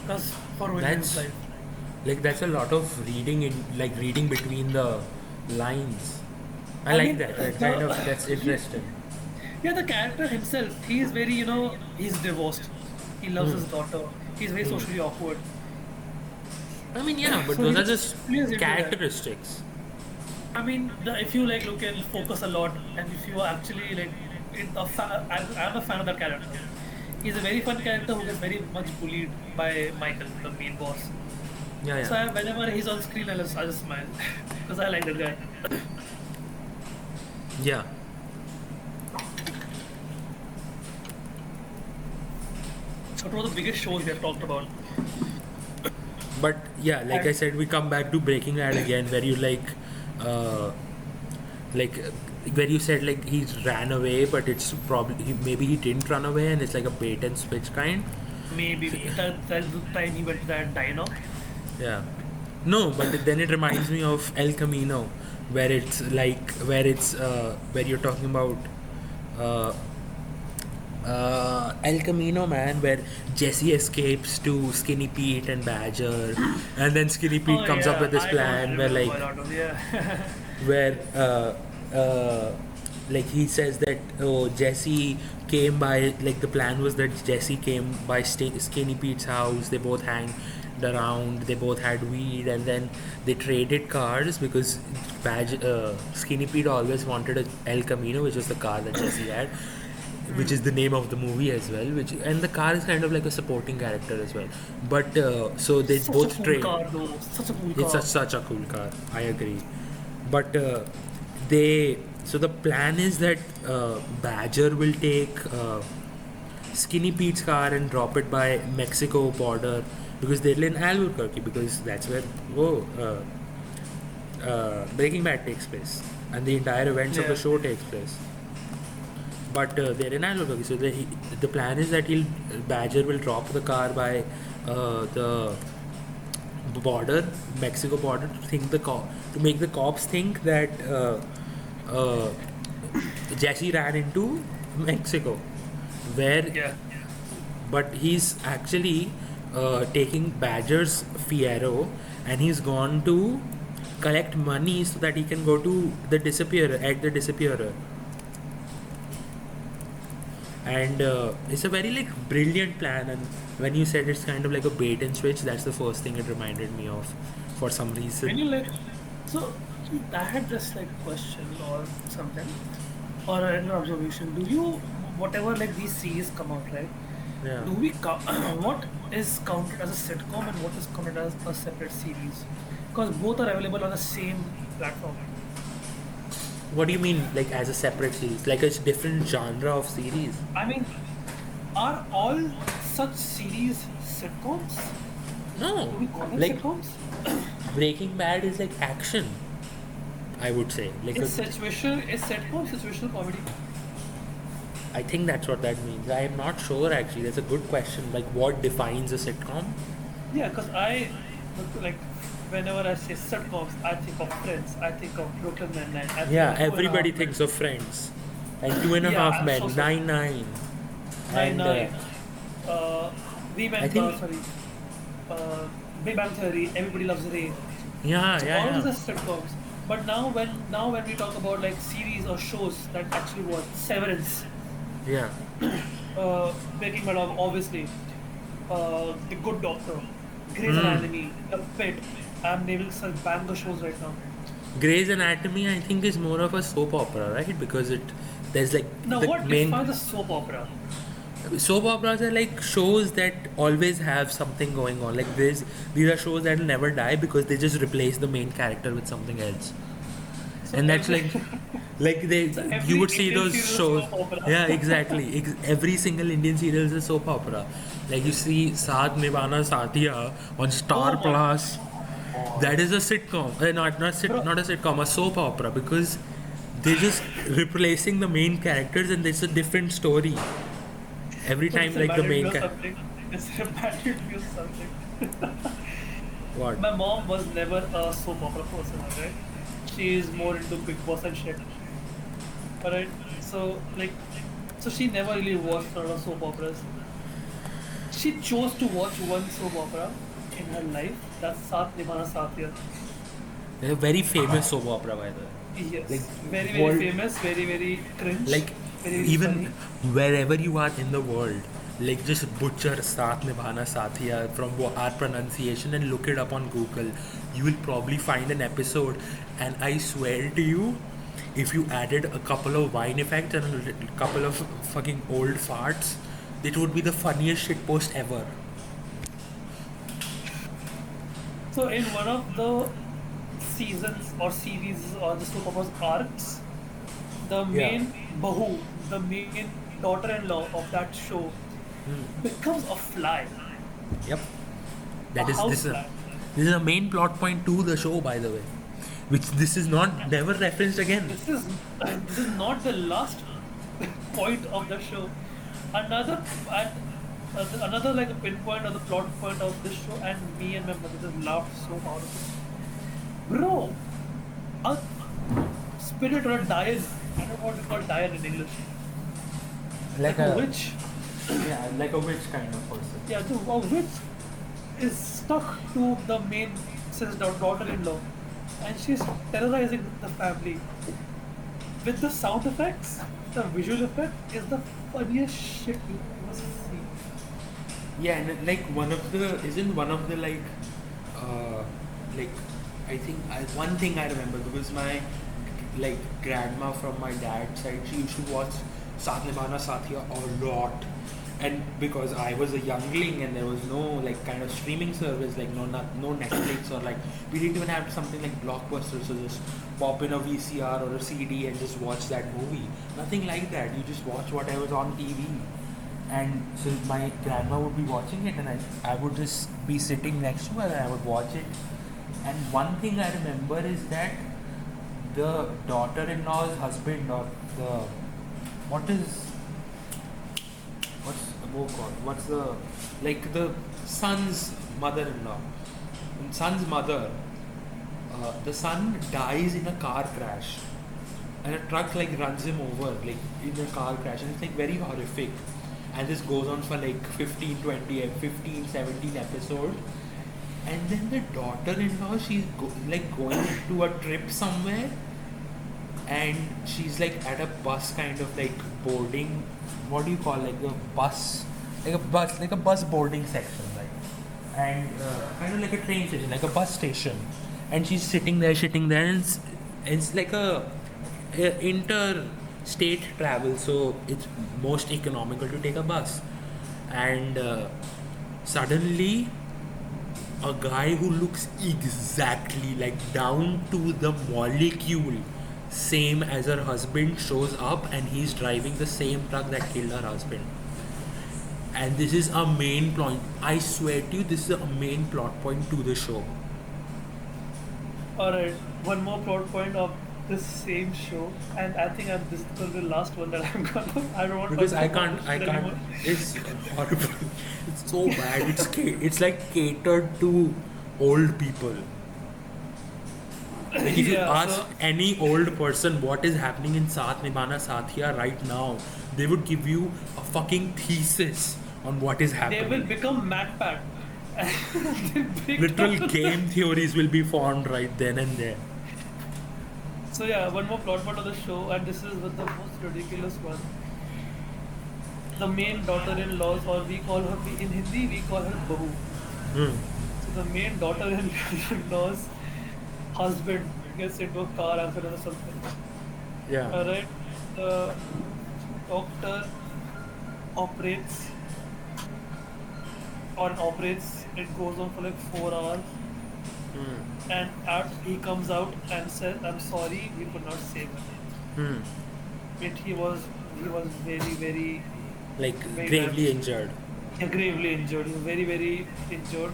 Because for ruining his
that's
life.
like that's a lot of reading in like reading between the lines. I
I
like
mean,
that. That kind of that's
he-
interesting.
yeah, the character himself, he is very, he's divorced. He loves his daughter. He's very socially awkward.
I mean, yeah, but
So
those
he
are just
plays into that.
characteristics.
I mean, if you like look and focus a lot, and if you are actually like, I'm a fan of that character. He's a very fun character who gets very much bullied by Michael, the main boss.
Yeah,
So
yeah.
whenever he's on screen, I just smile because I like that guy.
Yeah.
So one of the biggest shows we have talked about.
But yeah, like I said, we come back to Breaking Bad again, where you uh, like, where you said like he ran away, but it's probably maybe he didn't run away, and it's like a bait and switch kind.
Maybe that's the time he went to that diner.
Yeah. No, but then it reminds me of El Camino, where it's like where you're talking about uh, El Camino, man, where Jesse escapes to Skinny Pete and Badger, and then Skinny Pete
Oh
comes up
yeah,
with this
I
plan
don't
where
remember a lot of
where like he says that Jesse came by, like the plan was that Jesse came by Skinny Pete's house. They both hanged around. They both had weed, and then they traded cars because Skinny Pete always wanted a El Camino, which was the car that Jesse had, which is the name of the movie as well. Which and the car is kind of like a supporting character as well. But so they
Such a
both
cool
trade.
car though. Such a cool
It's
car.
such a cool car. I agree. But they so the plan is that Badger will take Skinny Pete's car and drop it by Mexico border because they live in Albuquerque because that's where Breaking Bad takes place and the entire events of the
Yeah.
show takes place. but they're in Albuquerque. So the plan is that he'll Badger will drop the car by the border, Mexico border, to make the cops think that uh, Jesse ran into Mexico, where
Yeah.
but he's actually taking Badger's Fiero, and he's gone to collect money so that he can go to the disappearer. And it's a very like brilliant plan. And when you said it's kind of like a bait and switch, that's the first thing it reminded me of, for some
When
reason.
you like, so I had this like question or something, or an observation. Do you, whatever like these series come out, right?
Yeah.
Do we what is counted as a sitcom and what is counted as a separate series? Because both are available on the same platform.
What do you mean, like as a separate series? Like a different genre of series?
I mean, are all such series sitcoms?
No.
Do we call them
Like
sitcoms?
Breaking Bad is like action, I would say.
Is sitcom situational comedy?
I think that's what that means. I am not sure actually. That's a good question. Like, what defines a sitcom?
Yeah, because I like whenever I say sitcoms, I think of Friends, I think of Brooklyn Nine-Nine, I think
Yeah,
of Two and a
everybody
Half Men.
thinks of Friends, and Two and a
Yeah,
Half
I'm so
Men,
sorry.
Nine,
Nine
and
Nine, uh,
I think
sorry, uh, Big Bang Theory, Everybody Loves Ray.
yeah,
So
yeah,
all these
yeah,
are sitcoms. But now when we talk about like series or shows that actually work, Severance,
yeah.
Breaking Bad, obviously, The Good Doctor, Grey's
Mm.
Anatomy, The Pitt. I'm naming some banger shows right now.
Grey's Anatomy, I think, is more of a soap opera, right? Because there's like
Now,
the
what
main
defines a soap opera?
soap operas are like shows that always have something going on. Like these are shows that will never die because they just replace the main character with something else.
So
And that's
every
like they
so
you
every
would see
Indian
those
serial is
shows.
soap opera.
Yeah, exactly. Every single Indian serial is a soap opera. Like you see Saath Nibhana Sathiya on Star
Oh my
Plus.
god,
That is a sitcom.
bro!
Not a sitcom, a soap opera, because they're just replacing the main characters and it's a different story every
So
time.
it's a
Like
bad
the
review
main
or something. It's a bad review or something.
what?
My mom was never a soap opera person, right? She is more into Big Boss and shit. Alright, so like, so she never really watched a lot of soap operas. She chose to watch one soap opera in her life. That's Saath Nibhana Sathiya.
They're a very famous soap opera, by the way. Like
Yes, very very
world,
famous, very very cringe,
like
very very
even
funny.
wherever you are in the world, like just butcher Saath Nibhana Sathiya from our pronunciation and look it up on Google. You will probably find an episode, and I swear to you, if you added a couple of wine effects and a couple of fucking old farts, it would be the funniest shitpost ever.
So in one of the seasons or series or the soap opera's arcs, the
Yeah.
main Bahu, the main daughter-in-law of that show, becomes a fly,
Yep.
a
That is
house fly.
this is a main plot point to the show, by the way, which this is not never referenced again.
This is this is not the last point of the show. Another and another like a pinpoint or the plot point of this show, and me and my mother just laughed so hard. Bro, a spirit or a dial. I don't know what we call dial in English.
Like
Like a
a
witch.
yeah, like a witch kind of person.
Yeah, the a witch is stuck to the main daughter-in-law, and she's terrorizing the family. With the sound effects, the visual effect is the funniest shit you must see.
Yeah, and like one of the isn't one of the uh, like I think one thing I remember because my like grandma from my dad's side she used to watch Saath Nibhana Sathiya a lot, and because I was a youngling and there was no like kind of streaming service like no Netflix or like we didn't even have something like Blockbuster, so just pop in a VCR or a CD and just watch that movie. Nothing like that. You just watch whatever's on TV. And so my grandma would be watching it, and I would just be sitting next to her and I would watch it. And one thing I remember is that the daughter-in-law's husband or the what is what's oh god, what's the like the son's mother-in-law, son's mother. The son dies in a car crash, and a truck like runs him over like in a car crash, and it's like very horrific. And this goes on for like 15, 20, 15, 17 episodes. And then the daughter-in-law, she's like going to a trip somewhere, and she's like at a bus kind of like boarding, what do you call, like a bus, like a bus boarding section, like, and kind of like a train station, like a bus station. And she's sitting there, and it's like a interstate travel, so it's most economical to take a bus. And suddenly a guy who looks exactly like down to the molecule same as her husband shows up, and he's driving the same truck that killed her husband. And this is a main point, I swear to you, this is a main plot point to the show.
Alright, one more plot point of this same show, and I think this will be the last one that I'm gonna. I don't want to
Because
talk
I
about
can't,
this
I
shit
can't.
anymore.
It's horrible. It's so bad. It's like catered to old people. Like if you
Yeah,
ask
so
any old person what is happening in Saath Nibhana Sathiya right now, they would give you a fucking thesis on what is
they will
happening.
become MacPat. They break
Literal
down.
game theories will be formed right then and there.
So yeah, one more plot point of the show, and this is with the most ridiculous one. The main daughter-in-laws, or we call her in Hindi, we call her Bahu.
Hmm.
So the main daughter-in-law's husband gets into a car accident or something.
Yeah.
Alright, the doctor operates it goes on for like 4 hours,
Hmm.
and he comes out and says, I'm sorry, we could not save him.
Hmm.
He was very, very,
Like
very
gravely injured.
gravely injured. He was very, very injured.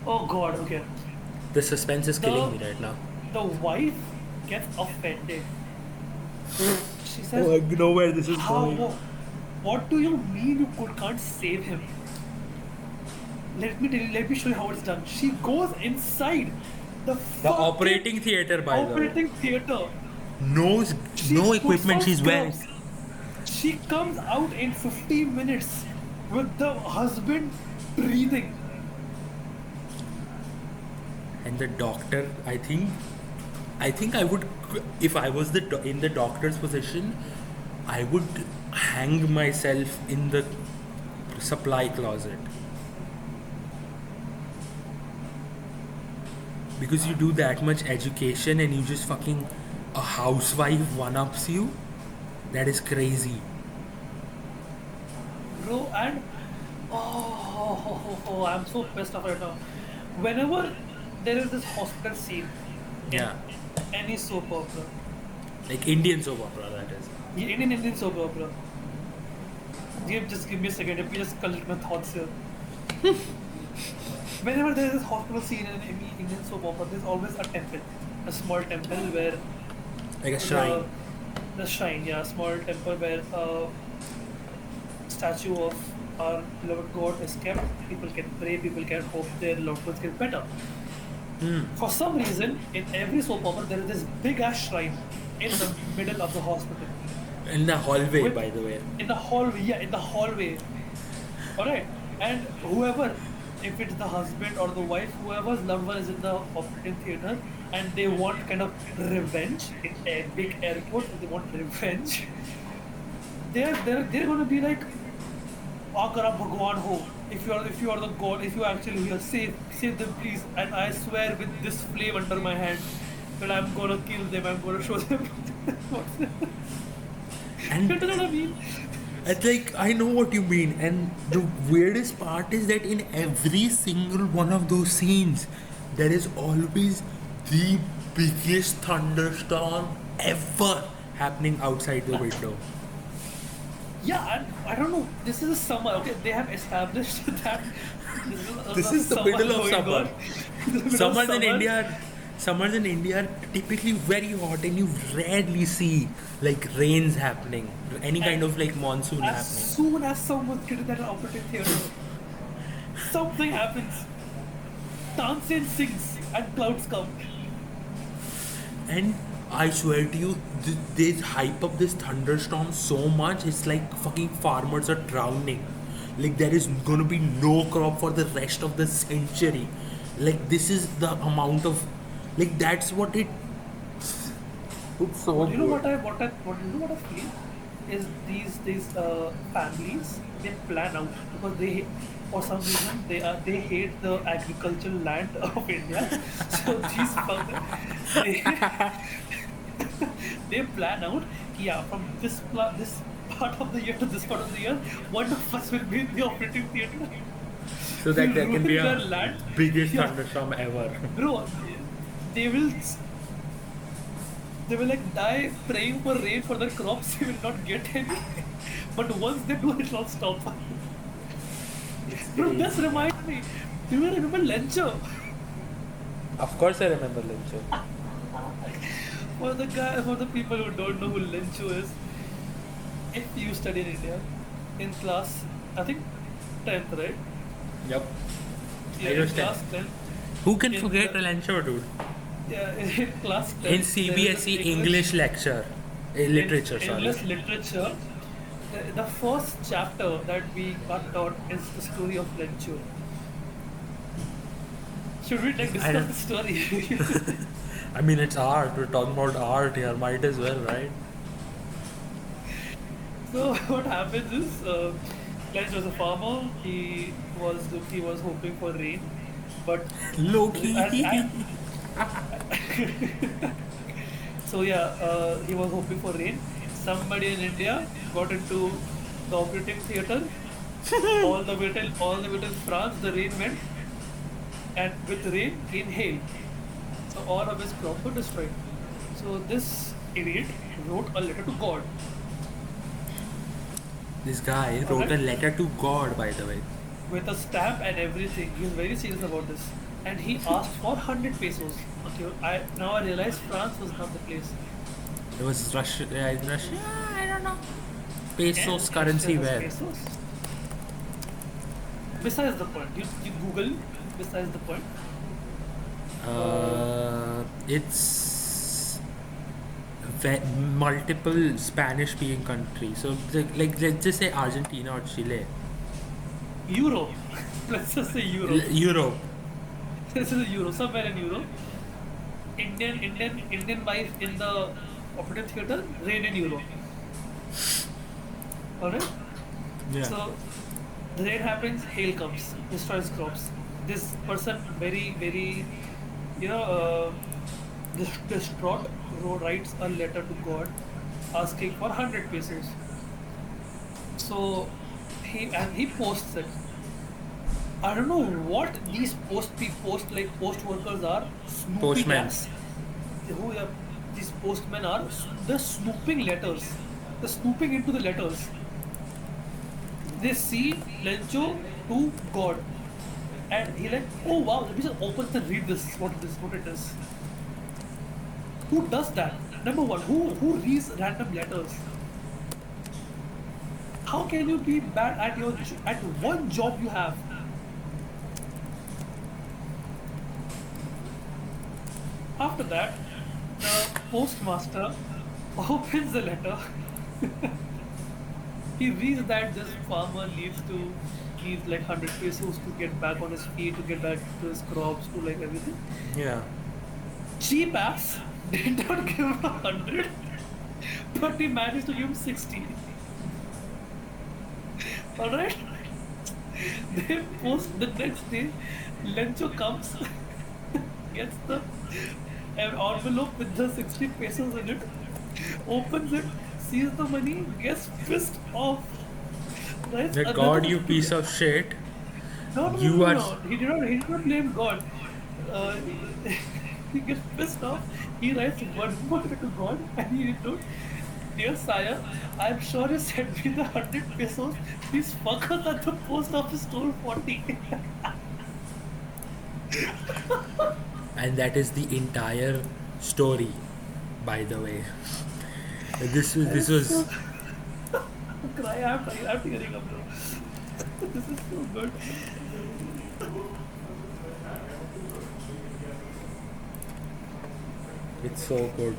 Oh god, okay.
The suspense is killing
The
me right now.
the wife gets offended. She says,
Oh, I know where this is
how,
going.
what do you mean you can't save him? Let me show you how it's done. She goes inside the
The
fucking
operating theater, by the way.
operating theater.
No,
She
no
puts
equipment
on
she's wearing.
gloves. She comes out in 15 minutes with the husband breathing.
And the doctor, I think I would, if I was in the doctor's position, I would hang myself in the supply closet. Because you do that much education and you just fucking, a housewife one-ups you. That is crazy.
Bro, and I'm so pissed off right now. Whenever there is this hospital scene in
Yeah.
any soap opera,
Like Indian soap opera, that is.
Indian soap opera, just give me a second, let me just collect my thoughts here. Whenever there is this hospital scene in any Indian soap opera, there's always a temple, a small temple where
Like a shrine.
the shrine, yeah, a small temple where a statue of our beloved God is kept. People can pray, people can hope their loved ones get better.
Hmm.
For some reason, in every soap opera, there is this big ass shrine in the middle of the hospital.
In the hallway,
With-
by the way.
In the hallway, yeah, in the hallway. Alright, and whoever, if it's the husband or the wife, whoever's loved one is in the operating theater and they want kind of revenge in a big airport, they want revenge, they're gonna be like, Agar aap Bhagwan ho. If you are the God, if you actually here, save them please. And I swear with this flame under my hand that I'm gonna kill them, I'm gonna show them.
And
You know what I mean?
it's like, I know what you mean. And the weirdest part is that in every single one of those scenes, there is always the biggest thunderstorm ever happening outside the window.
Yeah, and I don't know. This is a summer. Okay, they have established that
This
a
is the
summer
middle of
going
summer.
on. The middle of
Summers in
summer.
India Summers in India are typically very hot, and you rarely see like rains happening, any kind
And
of like monsoon
as
happening.
soon as someone's getting that operating theater, something happens. Tansin sings and clouds come.
And I swear to you, they hype up this thunderstorm so much. It's like fucking farmers are drowning. Like there is gonna be no crop for the rest of the century. Like this is the amount of, like that's what it. It's so
But you know
good.
what I feel is these families, they plan out because they, for some reason, they hate the agricultural land of India. So these families, they they plan out, yeah, from this part of the year to this part of the year, one of us will be in the operating theater.
So that
We'll
there can be
ruin
a
their land.
biggest
Yeah,
thunderstorm ever.
bro, they will they will like die praying for rain for their crops. They will not get any. But once they do, it will stop.
It's
Bro, this
crazy, man.
reminds me. Do you remember Lencho?
Of course, I remember Lincho.
For the people who don't know who Lencho is, if you study in India, in class, I think 10th, right?
Yep.
Yeah,
I
in
was 10.
class 10th,
Who can
in
forget
cla-
Lincho, dude?
yeah, in class
In
10th, there is an
CBSE English lecture,
in
literature, sorry.
English literature. The first chapter that we got taught is the story of Lencho. Should we like
I
discuss
don't.
the story?
I mean, it's art. We're talking about art here. Might as well, right?
So what happens is, Lench was a farmer. He was hoping for rain, but
Loki.
so yeah, he was hoping for rain. Somebody in India got into the operating theater. All the way till France, the rain went, and with rain came hail. So all of his crops were destroyed. So this idiot wrote a letter to God.
This guy
All
wrote
right,
a letter to God, by the way.
with a stamp and everything. He was very serious about this, and he asked for 100 pesos. Okay, I realize France was not the place.
It was Russia. Russia. I don't know. Pesos
And Russia
currency
has
where?
pesos. Besides the point, you Google. Besides the point, uh,
It's multiple Spanish-speaking countries. So, like, let's just say Argentina or Chile,
Euro. Let's just say Euro.
Europe.
This is Euro. Somewhere in Euro, Indian wife in the operative theater, rain in Euro. All right.
Yeah.
So the rain happens, hail comes, destroys crops. This person very, you know, distraught, writes a letter to God asking for 100 pesos. So he posts it. I don't know what these post workers are, snooping
Postman.
apps. Who these postmen are? They're snooping letters. They're snooping into the letters. They see Lencho to God, and he like, oh wow, let me just open it and read this. What it is? Who does that? Number one, who reads random letters? How can you be bad at at one job you have? After that, the postmaster opens the letter. He reads that this farmer needs like 100 pesos to get back on his feet, to get back to his crops, to like everything.
Yeah.
Cheap ass did not give him 100, but he managed to give him 60. Alright? They post the next day, Lencho comes, gets the an envelope with the 60 pesos in it, opens it, sees the money, gets pissed off, writes
The
another
God, you
50
piece of shit.
No, no, no,
You
no,
are.
no. He did not blame God. Uh, he gets pissed off. He writes one more letter to God, and he wrote, "Dear Sire, I'm sure you sent me the 100 pesos. These fuckers at the post office stole 40."
and that is the entire story. By the way, this was
So cry. I'm tearing up, bro. This is so good.
it's so good.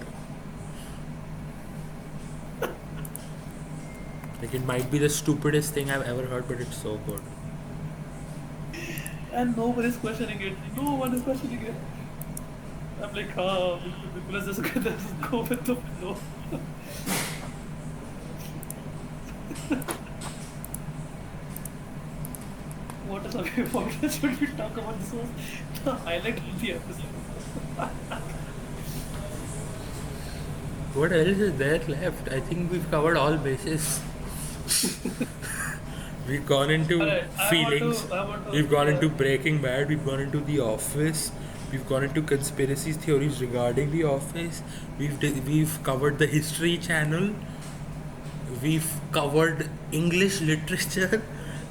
Like it might be the stupidest thing I've ever heard, but it's so good.
And nobody's questioning it. No one is questioning it. I'm like, oh, let's just go with the flow. What is okay? What should we talk about? This was the highlight of the episode.
What else is there left? I think we've covered all bases. We've gone into
Alright,
feelings.
I want to,
We've gone
yeah.
into Breaking Bad. We've gone into The Office. We've gone into conspiracy theories regarding The Office. We've covered the History Channel. We've covered English literature,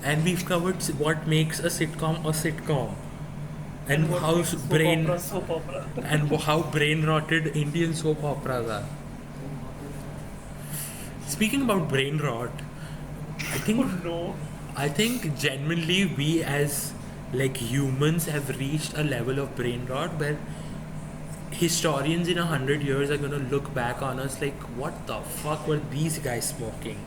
and we've covered what makes a sitcom a sitcom, and
And what
how
makes soap opera.
how brain rotted Indian soap operas are. Speaking about brain rot, I
Oh
think
no.
I think genuinely we as like humans have reached a level of brain rot where historians in 100 years are gonna look back on us like, what the fuck were these guys smoking?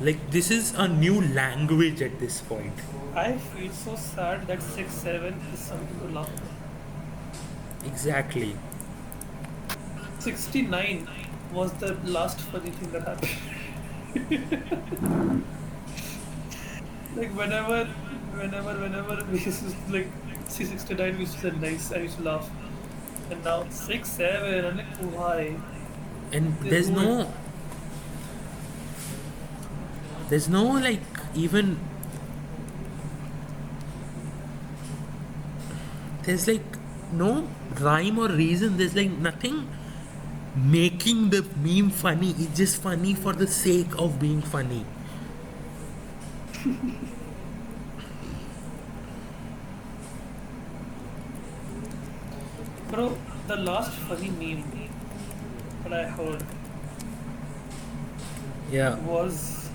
Like this is a new language at this point.
I feel so sad that 6-7 is something to laugh at.
Exactly.
69 was the last funny thing that happened. Like whenever we used to like see 69, we used to say nice. I used to laugh. And now 6-7, I'm like, why?
And
They
there's
ruined.
no like even there's like no rhyme or reason. There's like nothing making the meme funny. It's just funny for the sake of being funny.
Bro, the last funny meme that I heard
Yeah.
was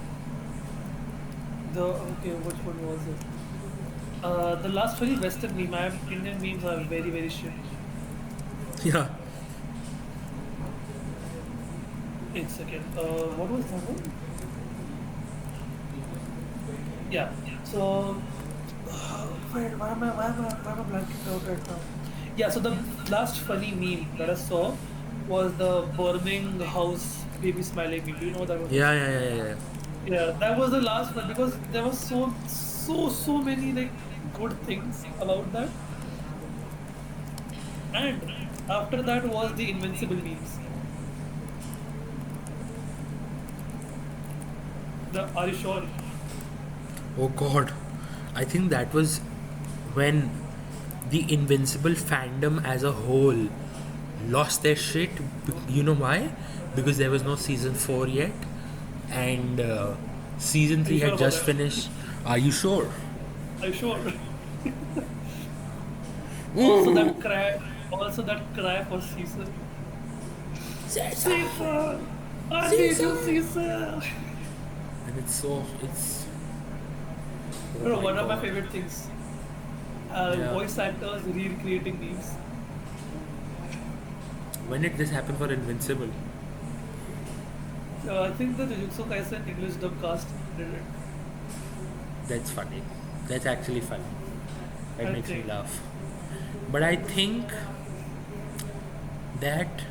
the okay, which one was it? The last funny Western meme. I have Indian memes are very very shit.
Yeah.
Wait a second. What was that one? Yeah. So, wait, why am I blanking out right now? Yeah. So the last funny meme that I saw was the burning house baby smiling meme. Do you know what that one is?
Yeah.
Yeah, that was the last one because there was so many like good things about that, and after that was the invincible memes. The are you sure?
Oh god. I think that was when the Invincible fandom as a whole lost their shit. You know why? Because there was no season 4 yet, and season
Are you
3
sure
had
about
just
that?
finished. Are you sure?
Are you sure? Also that cry, also that cry for Caesar. Caesar, I need you, Caesar.
And it's oh
Bro,
my
one of my
god.
favorite things.
Yeah.
Voice actors recreating memes.
When did this happen for Invincible?
I think the Jujutsu Kaisen English dub cast did it.
That's funny. That's actually funny. That
I
makes me
think.
laugh. But I think that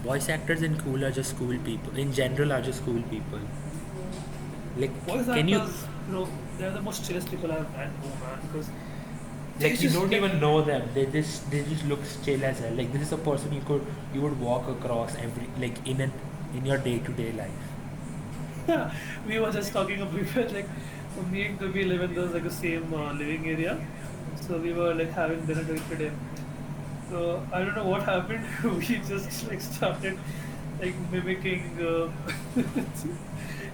voice actors in cool are just cool people. In general, are just cool people. Like,
Voice
can you
actors, bro, they're the most chillest people I've met, man, because they
like you
just
don't
like
even know them. They just look chill as hell. Like this is a person you would walk across every like in your day to day life.
we were just talking about we were like me and Kabi live in the same living area, so we were like having dinner today. So I don't know what happened. We just like started like mimicking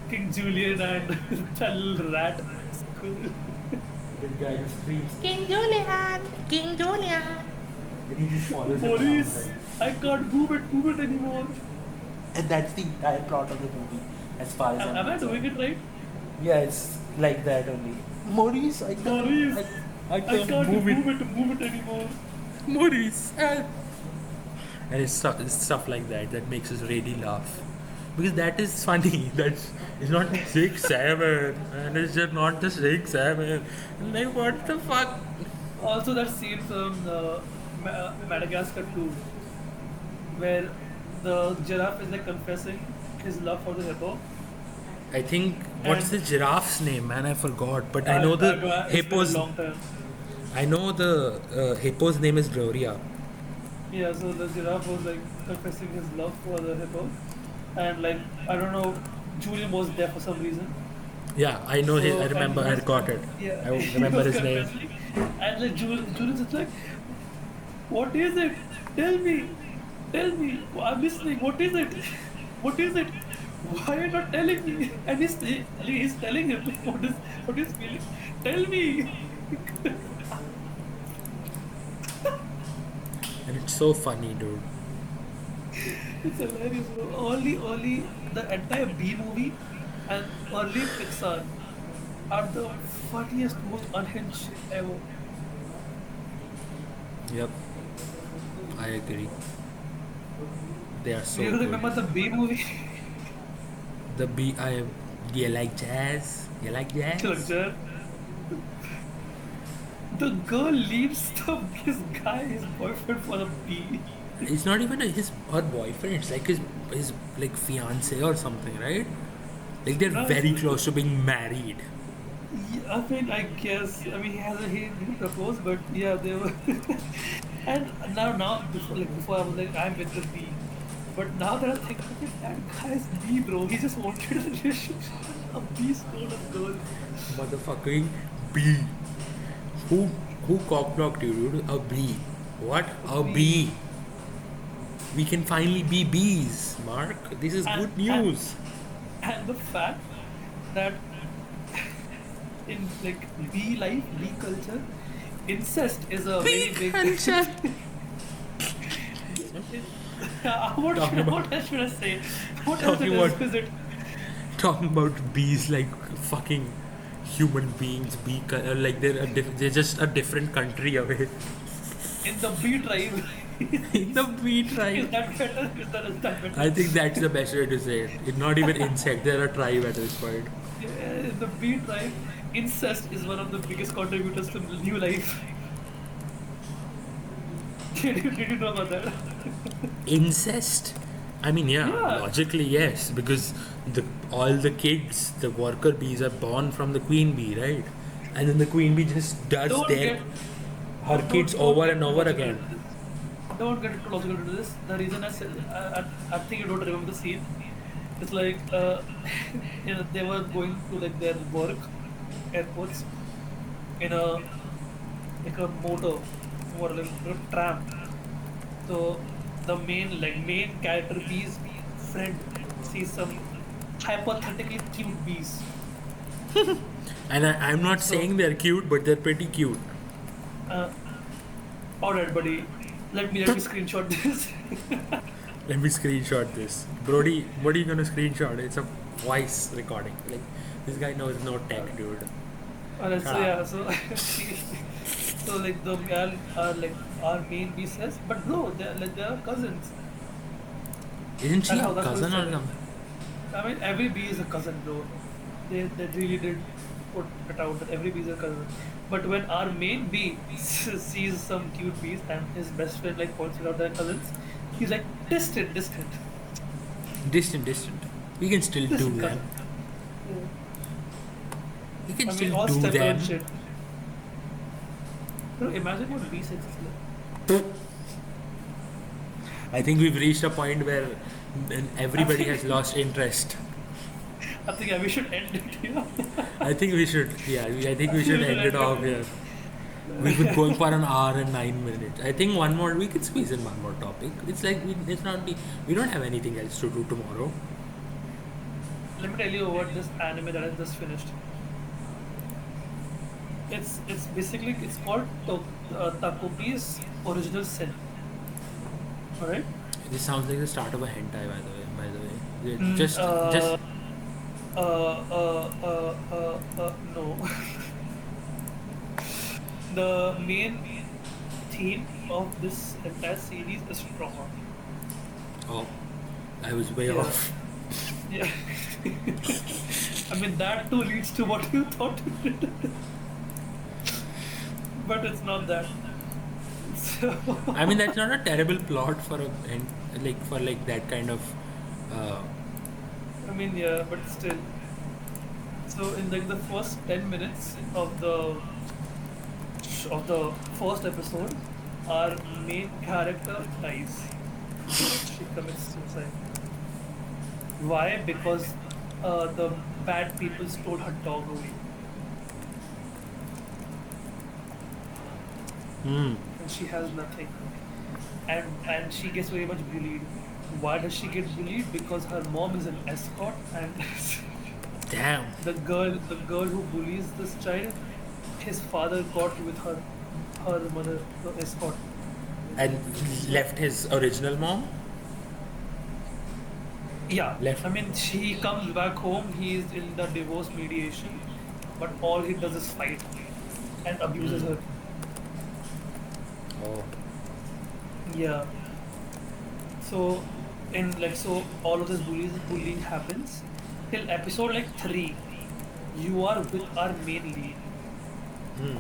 King Julian and that little rat. School.
The guy screams.
King Julian, King Julian.
And he just follows him around,
Maurice,
right?
I can't move it anymore.
And that's the entire plot of the movie, as far as I'm
Am I doing
concerned.
it right?
Yeah, it's like that only. Maurice,
Maurice,
I
I
can't
can't
move it.
move it anymore.
Maurice, help. And it's stuff like that that makes us really laugh. Because that is funny. That's it's not 6-7, and it's just not the 6-7. Like what the fuck?
Also, that scene from Madagascar 2, where the giraffe is like confessing his love for the hippo,
I think what's
and
the giraffe's name, man? I forgot. But I know
I
the
don't know, it's been a
hippo's.
long time.
I know the hippo's name is Gloria.
Yeah, so the giraffe was like confessing his love for the hippo, and like I don't know, Julian was there for some reason.
Yeah, I know his. I
So and
remember.
he
I
was
got it.
yeah,
I
he
remember
was
his name.
confessing, and like Julian's just like, what is it? Tell me, tell me. I'm listening. What is it? What is it? Why are you not telling me? And he's telling him what is feeling. Tell me.
And it's so funny, dude.
It's hilarious, bro. Only the entire B movie and early Pixar are the funniest, most unhinged shit ever.
Yep, I agree. They are
Do
so
you
good.
remember the B movie?
The B. I. You like jazz? You like
Look,
jazz?
sir, the girl leaves his guy, his boyfriend for a bee.
It's not even his her boyfriend. It's like his like fiance or something, right? Like they're
No,
very close to being married.
yeah, I mean, I guess. I mean, he didn't propose, but yeah, they were. And now before I was like, I'm with the bee. But now that I think of it, that guy's bee, bro. He just wanted a relationship. A bee stole a girl.
Motherfucking bee. Who who cockblocked you, dude? A bee. What?
A
A
bee.
bee. We can finally be bees, Mark. This is
And,
good
and,
news.
and the fact that in like bee life, bee culture, incest is a very
Bee
big.
culture. Talking about
What else should I say? What else
talking
it
about
is it?
talking about bees like fucking human beings. Like they're just a different country away.
In the bee tribe?
In the bee
Is
tribe.
that better? Is that better?
I think that's the best way to say it. It's not even insect. They're a tribe at this point.
Yeah, in the bee tribe, incest is one of the biggest contributors to new life. Did you know about that?
Incest? I mean, yeah,
Yeah,
logically yes, because all the kids, the worker bees, are born from the queen bee, right? And then the queen bee just does
don't get
her kids
don't
over
get
and
too
over
logical
again.
into this. Don't get too logical into this. The reason I said I think you don't remember the scene. It's like they were going to like their work airports in a like a motor or like a tram. So the main character bee's friend sees some hypothetically cute bees.
And I'm not
So
saying they're cute, but they're pretty cute.
uh, all right, buddy. Let me screenshot this.
Let me screenshot this. Brody, what are you gonna screenshot? It's a voice recording. Like, this guy knows no tech, dude.
Alright,
Shut
so
up.
yeah, so so like the girl are like our main B says, but no, they're cousins.
Isn't she a
That's how
cousin
it's
or
telling.
something?
I mean, every bee is a cousin, bro. They really did put it out that every bee is a cousin. But when our main bee sees some cute bees and his best friend like points out their cousins, he's like distant,
Distant. We can still do
distant
them.
cousin. Yeah.
We can
I mean,
still
all
do
stepbrother
them.
shit. Bro, imagine what bee sex is
I think we've reached a point where everybody
like.
has lost interest.
I think yeah, we should end it here.
I think we should, yeah, I think
I
we
think
should
we should
end it
end
off
it.
here. We've been going for an hour and 9 minutes. I think one more, we could squeeze in one more topic. It's like, we don't have anything else to do tomorrow.
Let me tell you what this anime that I just finished. It's basically it's called Takopi's Original Sin. All right.
This sounds like the start of a hentai, by the way.
Mm,
Just
no. The main theme of this entire series is trauma.
oh, I was way
Yeah,
off.
yeah. I mean that too leads to what you thought it did, but it's not that. So,
I mean, that's not a terrible plot for like that kind of. Uh,
I mean, yeah, but still. So in like the first 10 minutes of the first episode, our main character dies. She commits suicide. Why? Because the bad people stole her dog away,
hmm.
and she has nothing. And she gets very much bullied. Why does she get bullied? Because her mom is an escort, and
Damn.
the girl who bullies this child, his father got with her mother, the escort.
And left his original mom.
Yeah,
Left.
I mean, she comes back home. He is in the divorce mediation, but all he does is fight and abuses
Hmm.
her.
Oh.
Yeah. So, so all of this bullying happens till episode like 3. You are with our main lead.
Hmm.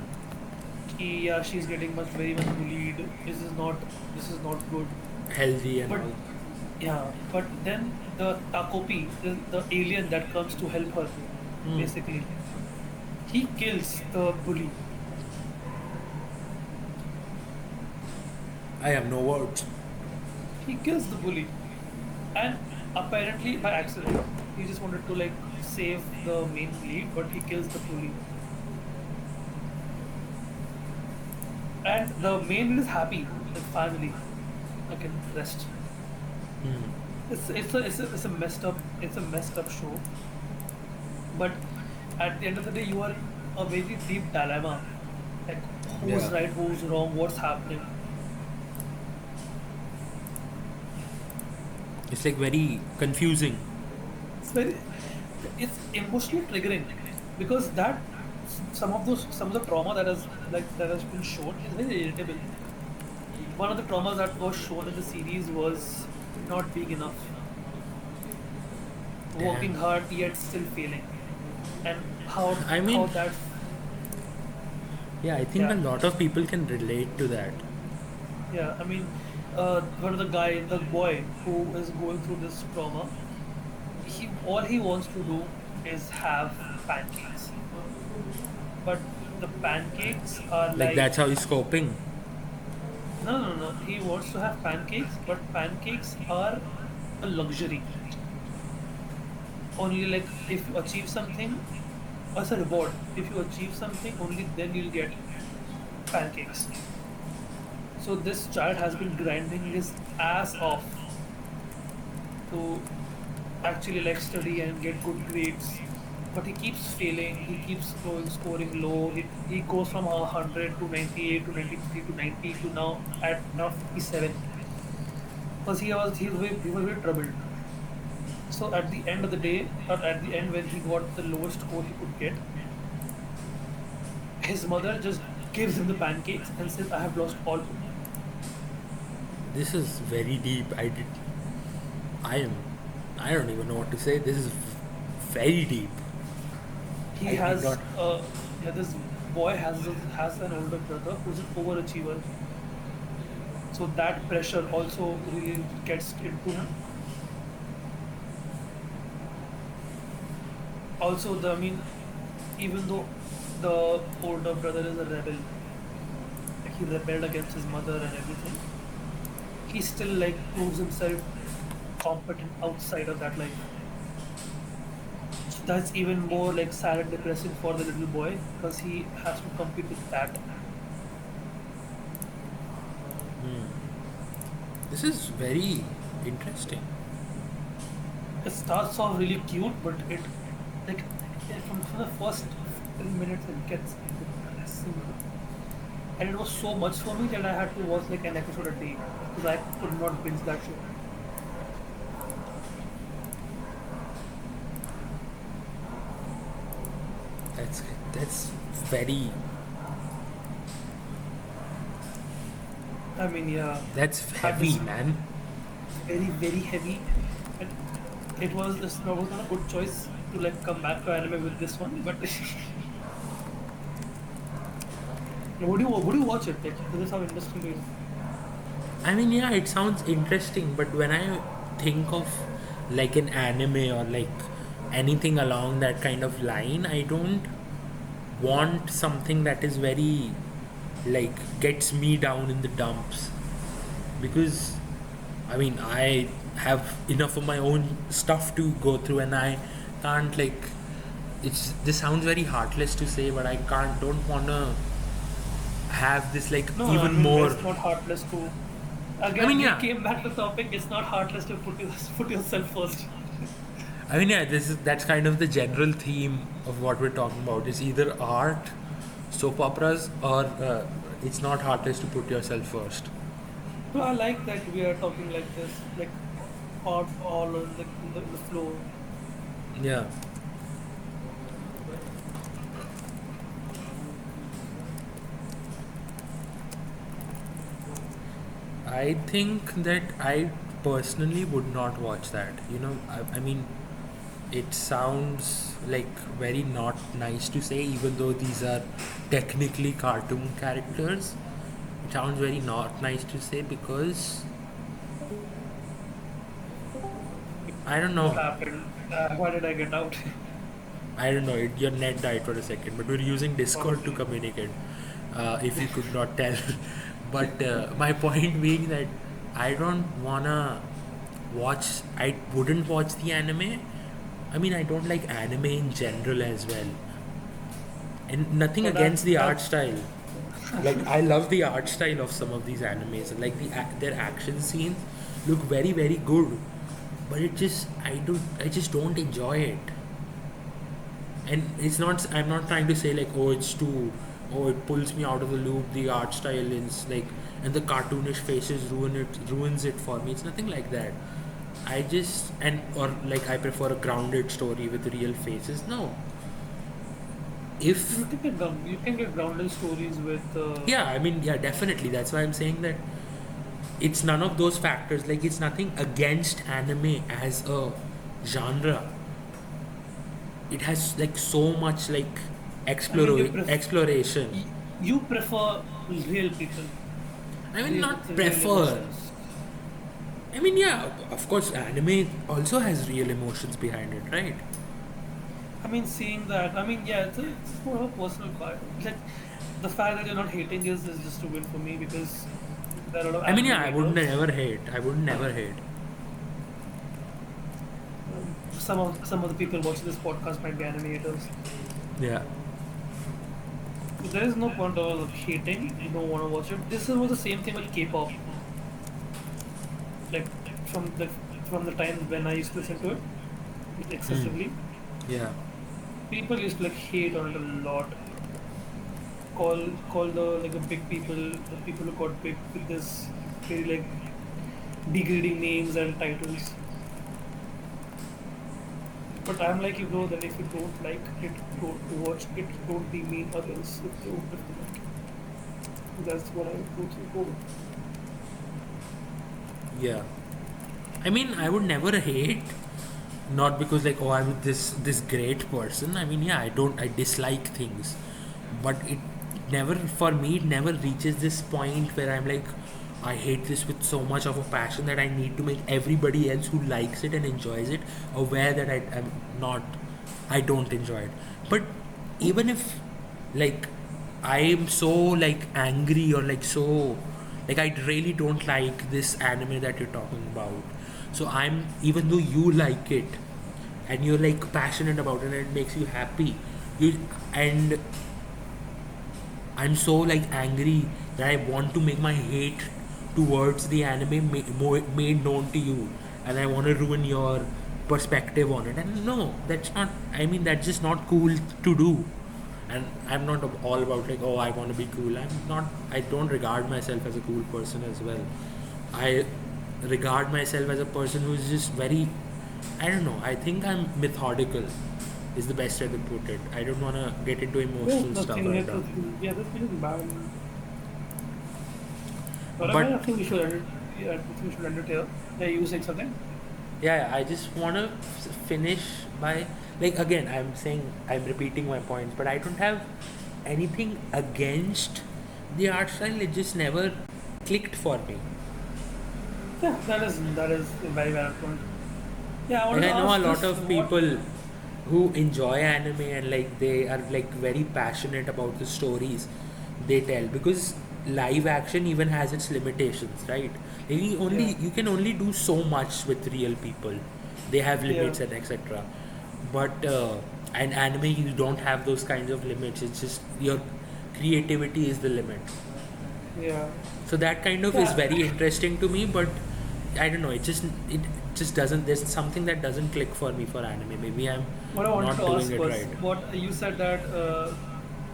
Yeah, she's getting very much bullied. This is not good.
Healthy and
But
all.
yeah, but then the Takopi, the alien that comes to help her,
Hmm.
basically, he kills the bully.
I have no words.
He kills the bully, and apparently by accident. He just wanted to like save the main lead, but he kills the bully. And the main lead is happy with family. I can rest.
Hmm.
It's a messed up show. But at the end of the day, you are in a very deep dilemma. Like who's
Yeah.
right, who's wrong, what's happening.
It's like very confusing.
It's very, it's emotionally triggering because some of the trauma that has been shown is very relatable. One of the traumas that was shown in the series was not being enough,
Damn.
working hard yet still failing, and
I
how
mean,
that
yeah, I think a
yeah.
lot of people can relate to that.
Yeah, I mean, the boy who is going through this trauma, he all he wants to do is have pancakes, but the pancakes are
Like
like
that's how he's coping.
no, no, no. He wants to have pancakes, but pancakes are a luxury. Only like if you achieve something as a reward. If you achieve something, only then you'll get pancakes. So this child has been grinding his ass off to actually like study and get good grades. But he keeps failing, he keeps scoring low. He goes from 100 to 98 to 93 to 90 to now 57. Because he was very troubled. So at the end of the day, or at the end when he got the lowest score he could get, his mother just gives him the pancakes and says, I have lost all hope.
This is very deep. I am. I don't even know what to say. This is very deep.
He
I did
has
not.
yeah, this boy has an older brother who's an overachiever. So that pressure also really gets into him. Also, I mean, even though the older brother is a rebel, like he rebelled against his mother and everything, he still like proves himself competent outside of that life. So that's even more like sad and depressing for the little boy because he has to compete with that.
This is very interesting.
It starts off really cute, but it like from the first 10 minutes it gets and it was so much for me that I had to watch like an episode a day because I could not binge that show.
That's that's very
I mean, yeah,
that's
had
heavy,
this
man.
very heavy, and it was not a good choice to like come back to anime with this one. But would you watch it? Like, this is how interesting it is.
I mean, yeah, it sounds interesting, but when I think of like an anime or like anything along that kind of line, I don't want something that is very like gets me down in the dumps, because I mean I have enough of my own stuff to go through, and I can't like it's this sounds very heartless to say, but I can't don't wanna have this like
No, I
even
mean
more.
it's not heartless to.
I mean,
Again, we
yeah,
came back to the topic. It's not heartless to put yourself first.
I mean, yeah, that's kind of the general theme of what we're talking about. Is either art, soap operas, or it's not heartless to put yourself first.
No, I like that we are talking like this, like all on the floor.
Yeah, I think that I personally would not watch that. I mean, it sounds like very not nice to say, even though these are technically cartoon characters. It sounds very not nice to say because I don't
What
know.
happened? Why did I get out?
I don't know. Your net died for a second, but we're using Discord to
Probably.
communicate. If you could not tell, but my point being that I don't wanna watch. I wouldn't watch the anime. I mean, I don't like anime in general as well, and nothing
So
against the art
that's
style. Like I love the art style of some of these animes, and like their action scenes look very good, but I just don't enjoy it. And it's not I'm not trying to say like, oh, it's too, oh, it pulls me out of the loop, the art style is like, and the cartoonish faces ruins it for me. It's nothing like that. I just and or like I prefer a grounded story with real faces. No, if
you can get grounded stories with.
yeah, I mean, yeah, definitely, that's why I'm saying that it's none of those factors. Like, it's nothing against anime as a genre. It has like so much like
I mean,
exploration.
you prefer real people,
I mean,
real with
not
real
prefer.
emotions.
I mean, yeah, of course, anime also has real emotions behind it, right?
I mean, seeing that. I mean, yeah, it's more of a personal part. Like the fact that you're not hating is just a win for me because there are a lot of
I mean,
anime
yeah, I would
haters.
never hate. I would never hate.
Some of the people watching this podcast might be anime haters.
Yeah.
There is no point of hating. You don't want to watch it. This was the same thing with K-pop. Like from the from the time when I used to listen to it
Hmm.
excessively,
Yeah.
people used to like hate on it a lot. Call the like the big people, the people who got big with this very like degrading names and titles. But I'm like you bro, then if you don't like it, don't watch it. Don't be mean others if they like it. That's what I go with.
Yeah. I mean, I would never hate, not because like, oh, I'm this great person. I mean, yeah, I dislike things, but it never for me it never reaches this point where I'm like, I hate this with so much of a passion that I need to make everybody else who likes it and enjoys it aware that I don't enjoy it. But even if like I am so like angry or like so like I really don't like this anime that you're talking about. So I'm even though you like it and you're like passionate about it and it makes you happy, you and I'm so like angry that I want to make my hate towards the anime made known to you, and I want to ruin your perspective on it. And no, that's not. I mean, that's just not cool to do. and I'm not all about like, oh, I want to be cool. I don't regard myself as a cool person as well. I regard myself as a person who's just very, I don't know, I think I'm methodical is the best way to put it. I don't want to get into
There's
emotional stuff
nothing,
right
there's
now.
nothing, yeah, there's nothing bad. But
But
I think we should end it. Yeah, I think we should end it here. Yeah, you saying something?
yeah, I just want to finish by, like, again, I'm saying, I'm repeating my points, but I don't have anything against the art style. It just never clicked for me.
Yeah, that is a very valid point. Yeah, I
Like,
wanted to
I know a
ask
lot
this.
of people who enjoy anime and like they are like very passionate about the stories they tell, because live action even has its limitations, right? Like,
Yeah,
you can only do so much with real people. They have
yeah,
limits and etc. But in anime you don't have those kinds of limits. It's just your creativity is the limit.
yeah,
So that kind of is
yeah.
very interesting to me, but I don't know. It just doesn't. There's something that doesn't click for me for anime. Maybe I'm
What I wanted
not
to
doing
ask
it
was,
right.
what you said that.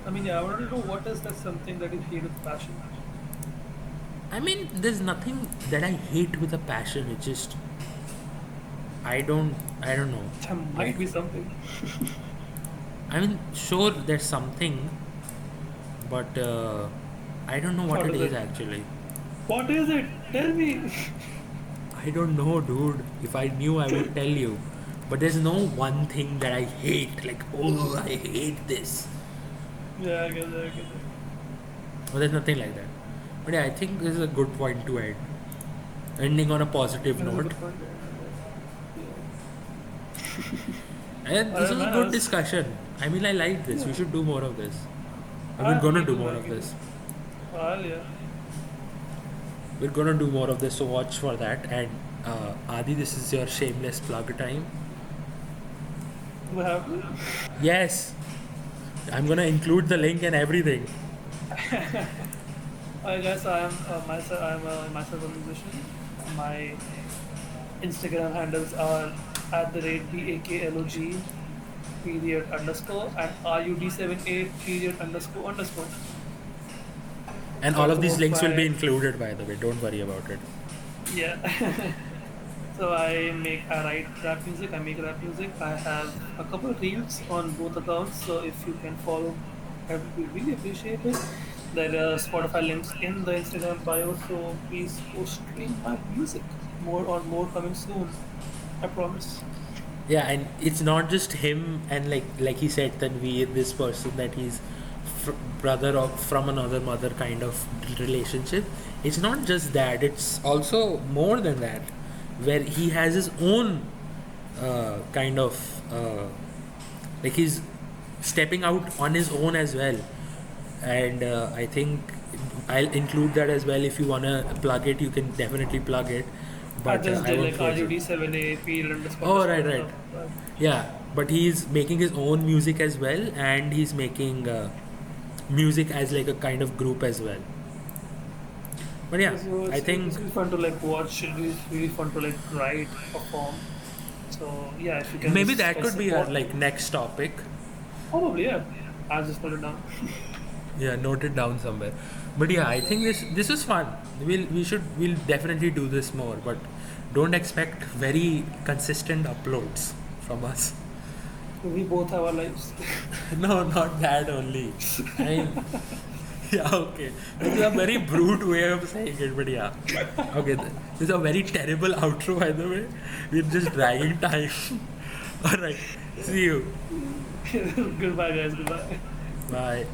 I mean, yeah, I wanted to know what is that something that you hate with passion.
I mean, there's nothing that I hate with a passion. It's just I don't know.
There
Like,
might be something.
I mean, sure, there's something, but I don't know what
What
it
is
is
it?
actually.
What is it? Tell me.
I don't know, dude. If I knew, I would tell you. But there's no one thing that I hate. Like, oh, I hate this.
Yeah, I get it. I get it.
Well, there's nothing like that. But yeah, I think this is a good point to end. Ending on a positive
That is a
note.
good point.
And
Yeah.
this
Alright,
was a
man.
good discussion. I mean, I like this. We
Yeah.
should do more of this. And we're
Me
gonna do
too,
more
man.
of
Me too.
this.
Well, yeah.
We're gonna do more of this, so watch for that. And Adi, this is your shameless plug time.
What happened?
Yes, I'm gonna include the link and everything.
Hi guys, I am myself. I am myself a musician. My Instagram handles are at the rate BAKLOG period underscore and RUD78 period underscore underscore.
And
So
all
I
of these
promote
links will be
my,
included, by the way. Don't worry about it.
yeah. So I write rap music. I make rap music. I have a couple of reels on both accounts. So if you can follow, I would be really appreciate it. There are Spotify links in the Instagram bio. So please go stream my music. More coming soon. I promise.
Yeah, and it's not just him and like he said, Tanveer, this person that he's brother of from another mother kind of relationship. It's not just that. It's also more than that, where he has his own kind of like he's stepping out on his own as well. And I think I'll include that as well. If you wanna plug it, you can definitely plug it.
I
But
just
I
did
won't
like
force it.
RUD7A period underscore
Oh,
underscore
right, right.
stuff. But
Yeah, but he's making his own music as well, and he's making music as like a kind of group as well. But yeah,
so
I think
it's really fun to like watch. It's really fun to like write, perform. So yeah, if you can
maybe
just
that could be our
support,
like next topic.
probably yeah. I'll just put it down.
Yeah, note it down somewhere. But yeah, I think this was fun. We'll definitely do this more, but don't expect very consistent uploads from us.
We both have our lives.
No, not that only. I mean, yeah, okay. This is a very brute way of saying it, but yeah. Okay, this is a very terrible outro, by the way. We're just dragging time. Alright, see you.
Goodbye, guys. Goodbye.
Bye.